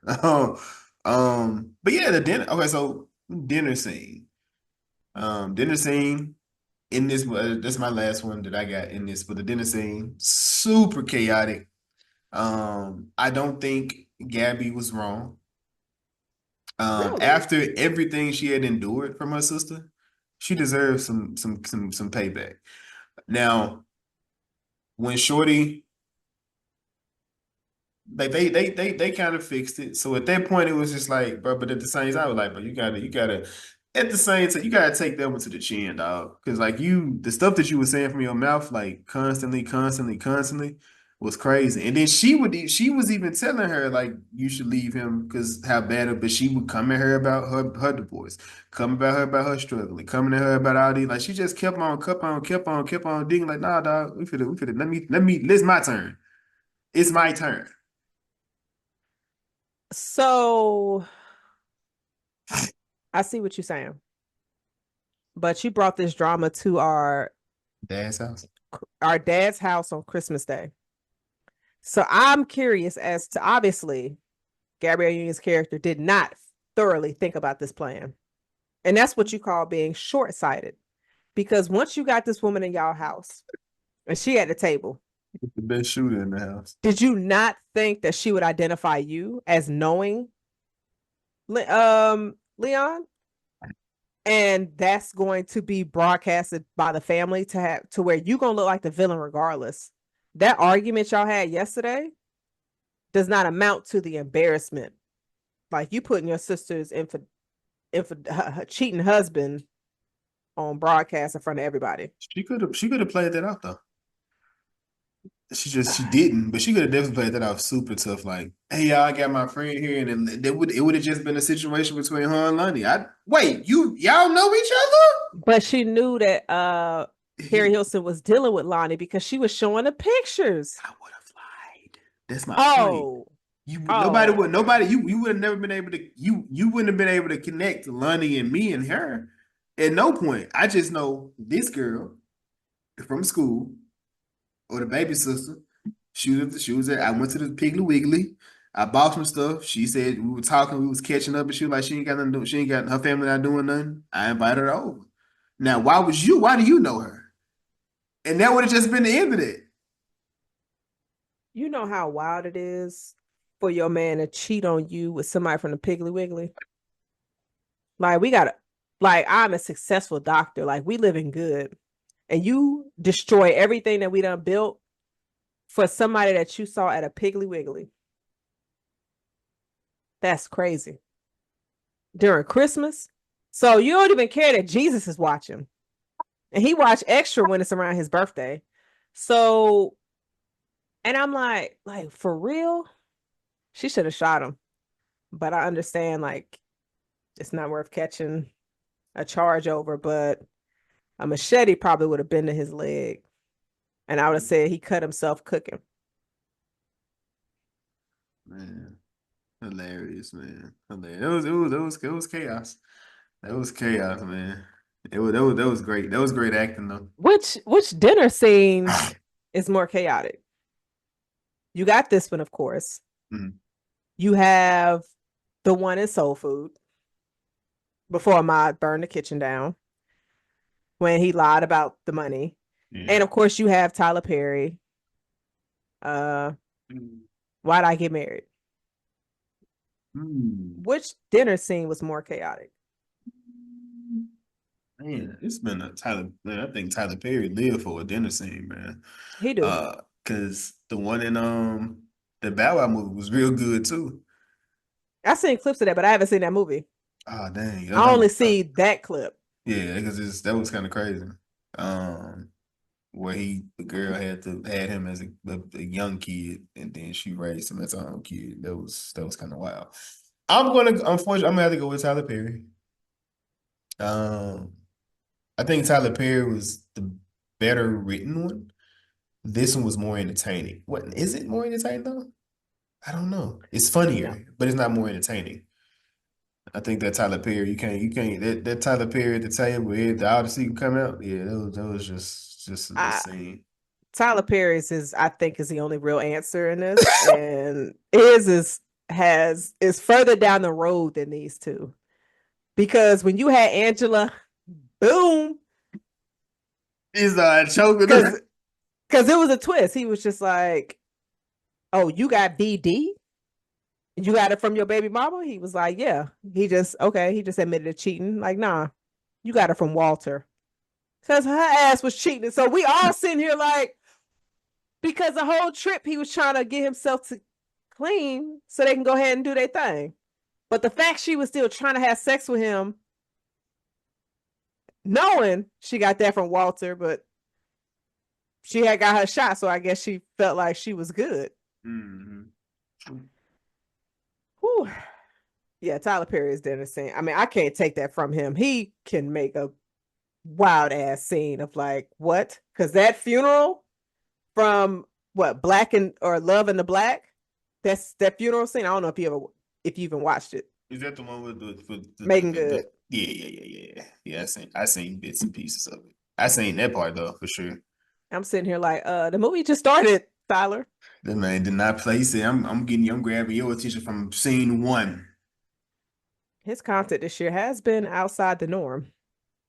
But yeah, the dinner. Okay, so dinner scene. Dinner scene in this. That's my last one that I got in this. But the dinner scene, super chaotic. I don't think Gabby was wrong. Really? After everything she had endured from her sister, she deserves some payback. Now, when Shorty, like they kind of fixed it. So at that point, it was just like, bro. But at the same time, I was like, bro, you gotta. At the same time, you gotta take that one to the chin, dog. Because like the stuff that you were saying from your mouth, like constantly, was crazy. And then she was even telling her like you should leave him because how bad it. But she would come at her about her divorce, come about her struggling, coming at her about all these. Like she just kept on digging. Like nah, dog, we finna let me. It's my turn. It's my turn. So I see what you're saying. But you brought this drama to our dad's house. Our dad's house on Christmas Day. So I'm curious as to, obviously, Gabrielle Union's character did not thoroughly think about this plan. And that's what you call being short-sighted. Because once you got this woman in y'all house and she at the table, the best shooter in the house, did you not think that she would identify you as knowing Leon? And that's going to be broadcasted by the family to where you're going to look like the villain regardless. That argument y'all had yesterday does not amount to the embarrassment. Like you putting your sister's cheating husband on broadcast in front of everybody. She could have played that out though. She didn't, but she could have definitely played that out super tough. Like, hey y'all, I got my friend here, and then it would have just been a situation between her and Lonnie. Y'all know each other? But she knew that Harry Hilson was dealing with Lonnie because she was showing the pictures. I would have lied. That's my point. You would have never been able to you wouldn't have been able to connect Lonnie and me and her at no point. I just know this girl from school or the baby sister. She was there. I went to the Piggly Wiggly. I bought some stuff. She said we were talking, we was catching up, and she was like, she ain't got nothing to do. She ain't got her family not doing nothing. I invited her over. Now, why do you know her? And that would have just been the end of it. You know how wild it is for your man to cheat on you with somebody from the Piggly Wiggly? Like I'm a successful doctor. Like we living good. And you destroy everything that we done built for somebody that you saw at a Piggly Wiggly. That's crazy. During Christmas. So you don't even care that Jesus is watching. And he watched extra when it's around his birthday. So, and I'm like for real? She should have shot him. But I understand, like, it's not worth catching a charge over, but a machete probably would have been to his leg. And I would have said he cut himself cooking. Man, hilarious, man. Hilarious. It was chaos. It was chaos, man. That was great. That was great acting though. Which dinner scene is more chaotic? You got this one, of course. Mm-hmm. You have the one in Soul Food before Ahmad burned the kitchen down when he lied about the money. Yeah. And of course you have Tyler Perry. Why'd I Get Married? Which dinner scene was more chaotic? Man, it's been a Tyler. Man, I think Tyler Perry lived for a dinner scene, man. He do. Because the one in the Bow Wow movie was real good too. I've seen clips of that, but I haven't seen that movie. Oh dang! I only see that clip. Yeah, because that was kind of crazy. Where the girl had him as a young kid, and then she raised him as her own kid. That was kind of wild. Unfortunately, I'm gonna have to go with Tyler Perry. I think Tyler Perry was the better written one. This one was more entertaining. What is it more entertaining though? I don't know. It's funnier, but it's not more entertaining. I think that Tyler Perry, you can't that Tyler Perry at the table where the Odyssey come out. Yeah, that was just a scene. Tyler Perry's I think is the only real answer in this, and his is further down the road than these two, because when you had Angela, boom, He's choking because it was a twist. He was just like, "Oh, you got BD." You got it from your baby mama? He was like, yeah. He just admitted to cheating. Like, nah, you got it from Walter. Because her ass was cheating. So we all sitting here like, because the whole trip he was trying to get himself to clean so they can go ahead and do their thing. But the fact she was still trying to have sex with him, knowing she got that from Walter, but she had got her shot, so I guess she felt like she was good. Mm-hmm. Whew. Yeah, Tyler Perry is the scene. I mean, I can't take that from him. He can make a wild ass scene of like, what? Because that funeral from what, Black or Love in the Black, that's that funeral scene. I don't know if you even watched it. Is that the one with the Megan Good? Yeah. I seen bits and pieces of it. I seen that part though for sure. I'm sitting here like, the movie just started, Tyler. That man did not place it. I'm grabbing your attention from scene one. His content this year has been outside the norm.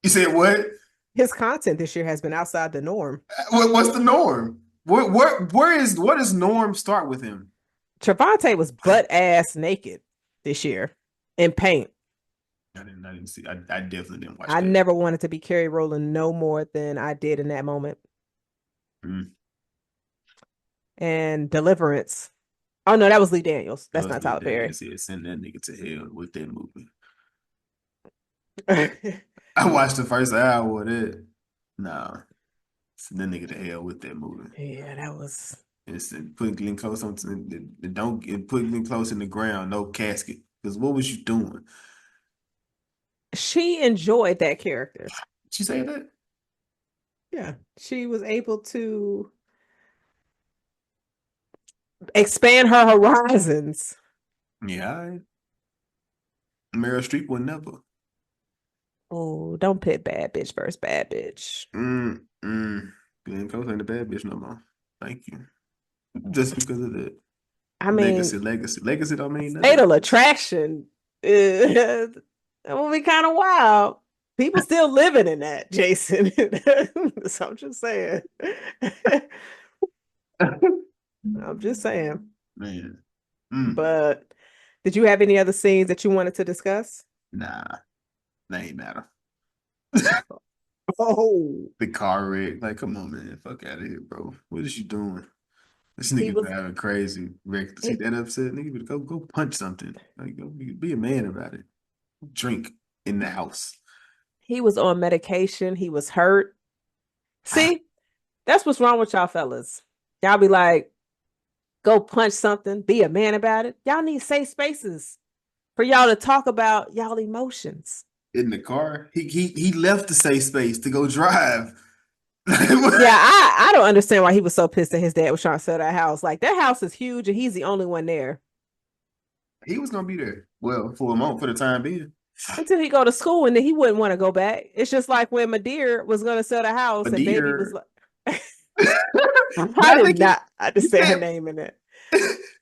You said what? His content this year has been outside the norm. What's the norm? What does norm start with him? Trevante was butt ass naked this year in paint. I didn't see. I definitely didn't watch. I never wanted to be Carrie Rowland no more than I did in that moment. And Deliverance. Oh no, that was Lee Daniels. That's not Tyler Perry. Send that nigga to hell with that movie. I watched the first hour of it. Nah, send that nigga to hell with that movie. Yeah, that was. It's putting Glenn Close on. Don't put Glenn Close in the ground. No casket. Because what was you doing? She enjoyed that character. She said that. Yeah, she was able to expand her horizons. Yeah, Meryl Streep would never. Oh, don't pit bad bitch versus bad bitch. Glenn Close ain't a bad bitch no more. Thank you. Just because of that. I mean, legacy don't mean nothing. Fatal Attraction. That will be kind of wild. People still living in that, Jason. So I'm just saying. I'm just saying. Man. But did you have any other scenes that you wanted to discuss? Nah. That ain't matter. Oh. The car wreck. Like, come on, man. Fuck out of here, bro. What is you doing? This nigga having crazy wreck. To see that upset, nigga, go punch something. Like, go be a man about it. Drink in the house. He was on medication. He was hurt. See, that's what's wrong with y'all fellas. Y'all be like, go punch something, be a man about it. Y'all need safe spaces for y'all to talk about y'all emotions. In the car, he left the safe space to go drive. Yeah, I don't understand why he was so pissed that his dad was trying to sell that house. Like, that house is huge and he's the only one there. He was gonna be there. Well, for a moment, for the time being. Until he go to school, and then he wouldn't want to go back. It's just like when Madeir was going to sell the house, and Baby was like, I did not understand her name in it.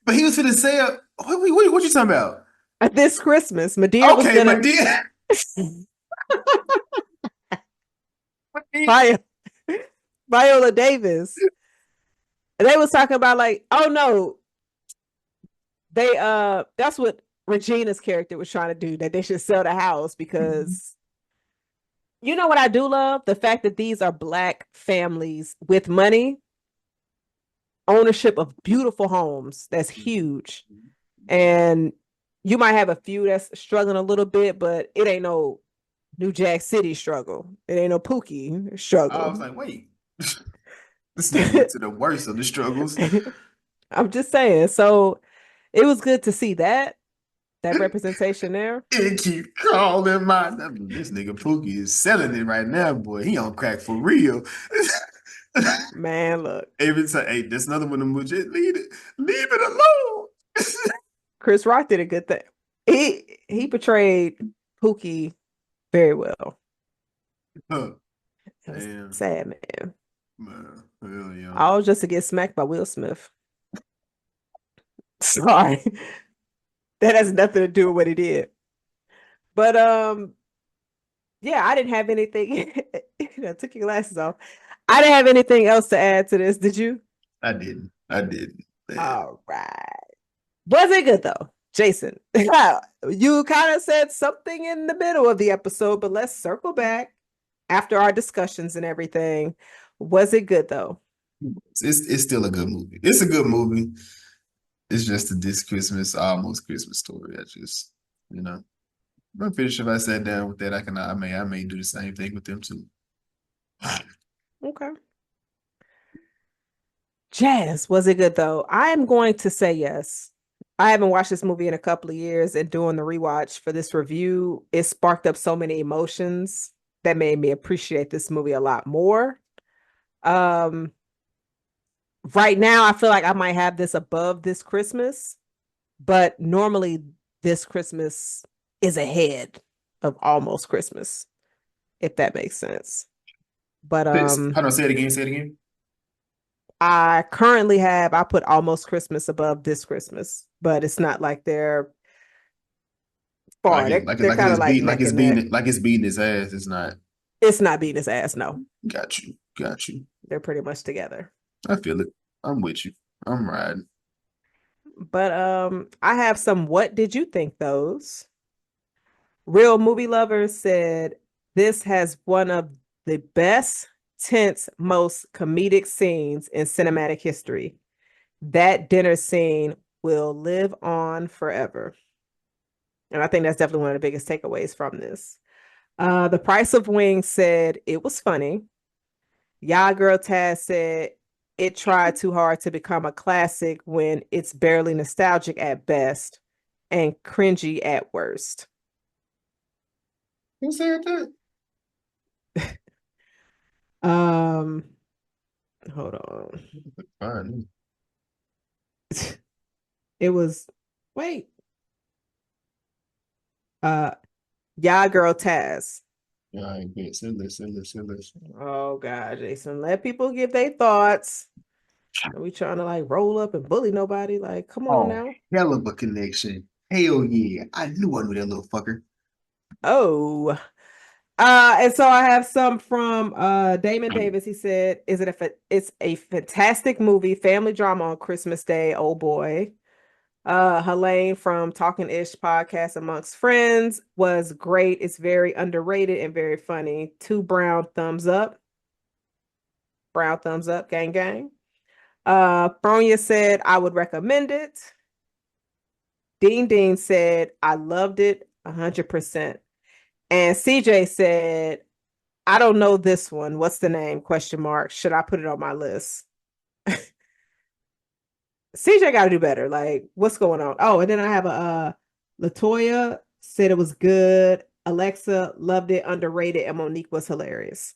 But he was going to sell. What you talking about? This Christmas, Madeir was going to Viola Davis. And they was talking about like, oh no, that's what Regina's character was trying to do, that they should sell the house because you know what I do love? The fact that these are Black families with money ownership of beautiful homes that's huge. And you might have a few that's struggling a little bit, but it ain't no New Jack City struggle. It ain't no Pookie struggle. I was like, wait, this nigga went to the worst of the struggles. I'm just saying. So it was good to see that representation there. It keep calling my this nigga Pookie is selling it right now, boy. He on crack for real. Man, look. Every time, hey, that's another one of them. Just leave it alone. Chris Rock did a good thing. He portrayed Pookie very well. Huh. It was sad, man. Hell yeah. All just to get smacked by Will Smith. Sorry. That has nothing to do with what he did. But yeah, I didn't have anything. Took your glasses off. I didn't have anything else to add to this. Did you? I didn't. Man. All right. Was it good though? Jason, you kind of said something in the middle of the episode, but let's circle back after our discussions and everything. Was it good though? It's still a good movie. It's a good movie. It's just this Christmas, almost Christmas story. I just, I'm pretty sure if I sat down with that, I may do the same thing with them too. Okay. Jazz, was it good though? I am going to say yes. I haven't watched this movie in a couple of years, and doing the rewatch for this review, it sparked up so many emotions that made me appreciate this movie a lot more. Right now, I feel like I might have this above this Christmas, but normally this Christmas is ahead of almost Christmas, if that makes sense. But hold on, say it again. I put almost Christmas above this Christmas, but it's not like they're far. They're kind of like it's beating his ass. It's not. It's not beating his ass. No. Got you. They're pretty much together. I feel it. I'm with you. I'm riding. But I have some. What did you think? Those Real Movie Lovers said this has one of the best, tense, most comedic scenes in cinematic history. That dinner scene will live on forever. And I think that's definitely one of the biggest takeaways from this. The Price of Wings said it was funny. Ya Girl Taz said it tried too hard to become a classic when it's barely nostalgic at best and cringy at worst. Who said that? Hold on. Fine. It was Ya Girl Taz. Yeah, listen. Oh God, Jason, let people give their thoughts. Are we trying to like roll up and bully nobody? Like, come on now. Hell of a connection. Hell yeah. I knew that little fucker. Oh. And so I have some from Damon Davis. He said, it's a fantastic movie, family drama on Christmas Day. Oh boy. Helene from Talking Ish podcast amongst friends was great. It's very underrated and very funny. 2 brown thumbs up. Gang gang. Fronya said I would recommend it. Dean said I loved it 100%. And CJ said, I don't know this one. What's the name? ? Should I put it on my list? CJ got to do better. Like, what's going on? Oh, and then I have a Latoya said it was good. Alexa loved it, underrated, and Monique was hilarious.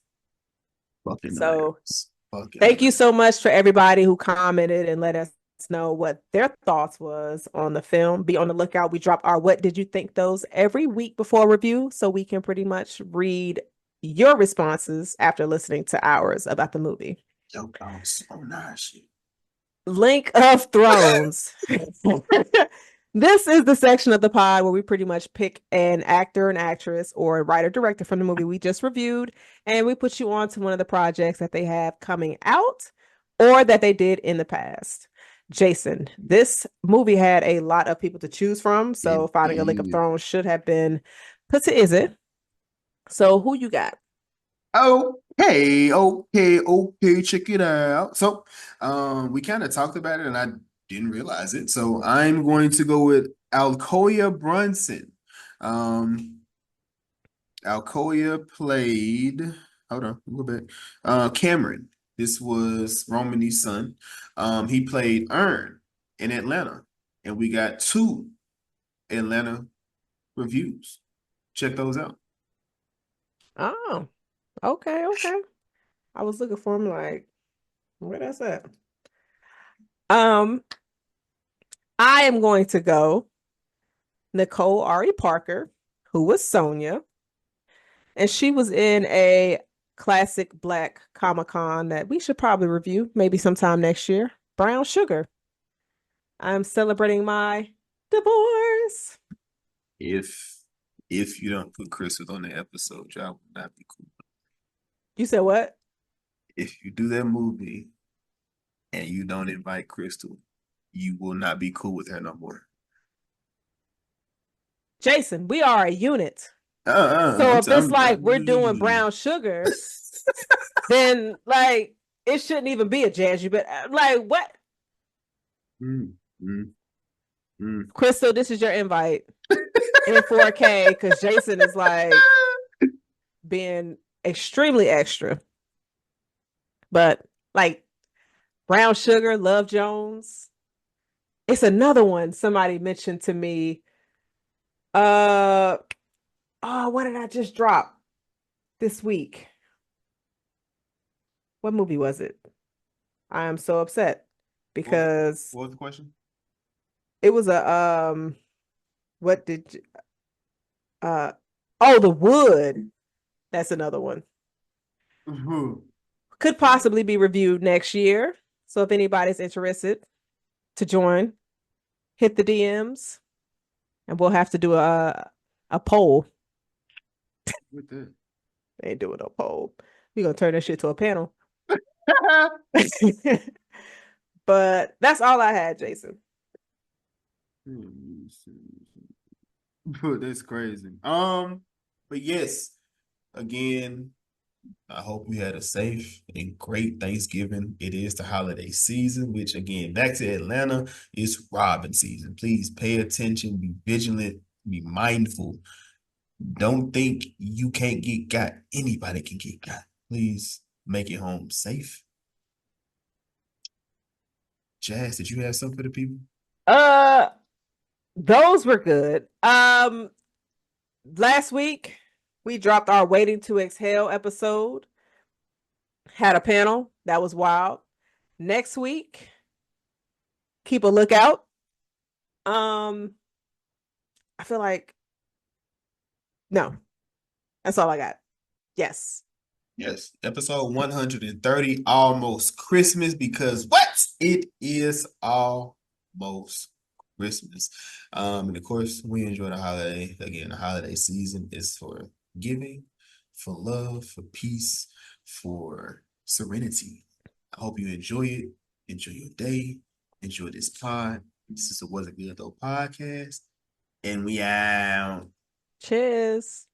Thank you so much for everybody who commented and let us know what their thoughts was on the film. Be on the lookout. We drop our What Did You Think those every week before review, so we can pretty much read your responses after listening to ours about the movie. Yo, so nice. Link of Thrones. This is the section of the pod where we pretty much pick an actor, an actress, or a writer director from the movie we just reviewed, and we put you on to one of the projects that they have coming out or that they did in the past. Jason, this movie had a lot of people to choose from, so finding a Link of Thrones should have been put to is it. So who you got? Okay, check it out. So, we kind of talked about it and I didn't realize it. So I'm going to go with Alcoa Brunson. Um, Alcoa played, hold on, a little bit. Cameron. This was Romany's son. He played Ern in Atlanta, and we got 2 Atlanta reviews. Check those out. Oh, okay, okay. I was looking for him like, where that's at? Um, I am going to go Nicole Ari Parker, who was Sonia, and she was in a classic Black Comic-Con that we should probably review maybe sometime next year. Brown Sugar. I'm celebrating my divorce. If you don't put Crystal on the episode, y'all will not be cool. You said what? If you do that movie and you don't invite Crystal, you will not be cool with her no more. Jason, we are a unit. So if it's like we're doing Brown Sugar, then like it shouldn't even be a jazz. But like what? Crystal, this is your invite in 4K because Jason is like being extremely extra. But like Brown Sugar, Love Jones. It's another one somebody mentioned to me. Oh, what did I just drop this week? What movie was it? I am so upset because what was the question? it was a what did you, oh, The Wood. That's another one. Could possibly be reviewed next year. So if anybody's interested to join, hit the DMs and we'll have to do a poll. With that. They ain't doing a poll. We're gonna turn this shit to a panel. But that's all I had, Jason. That's crazy. But yes, again, I hope you had a safe and great Thanksgiving. It is the holiday season, which again, back to Atlanta, it's robbing season. Please pay attention, be vigilant, be mindful. Don't think you can't get got. Anybody can get got. Please make it home safe. Jazz, did you have something for the people? Those were good. Last week we dropped our Waiting to Exhale episode. Had a panel that was wild. Next week, keep a lookout. I feel like no, that's all I got. Yes. Yes, episode 130, almost Christmas, because what? It is almost Christmas. And of course, we enjoy the holiday. Again, the holiday season is for giving, for love, for peace, for serenity. I hope you enjoy it. Enjoy your day. Enjoy this pod. This is a Was It Good Though podcast. And we out. Cheers.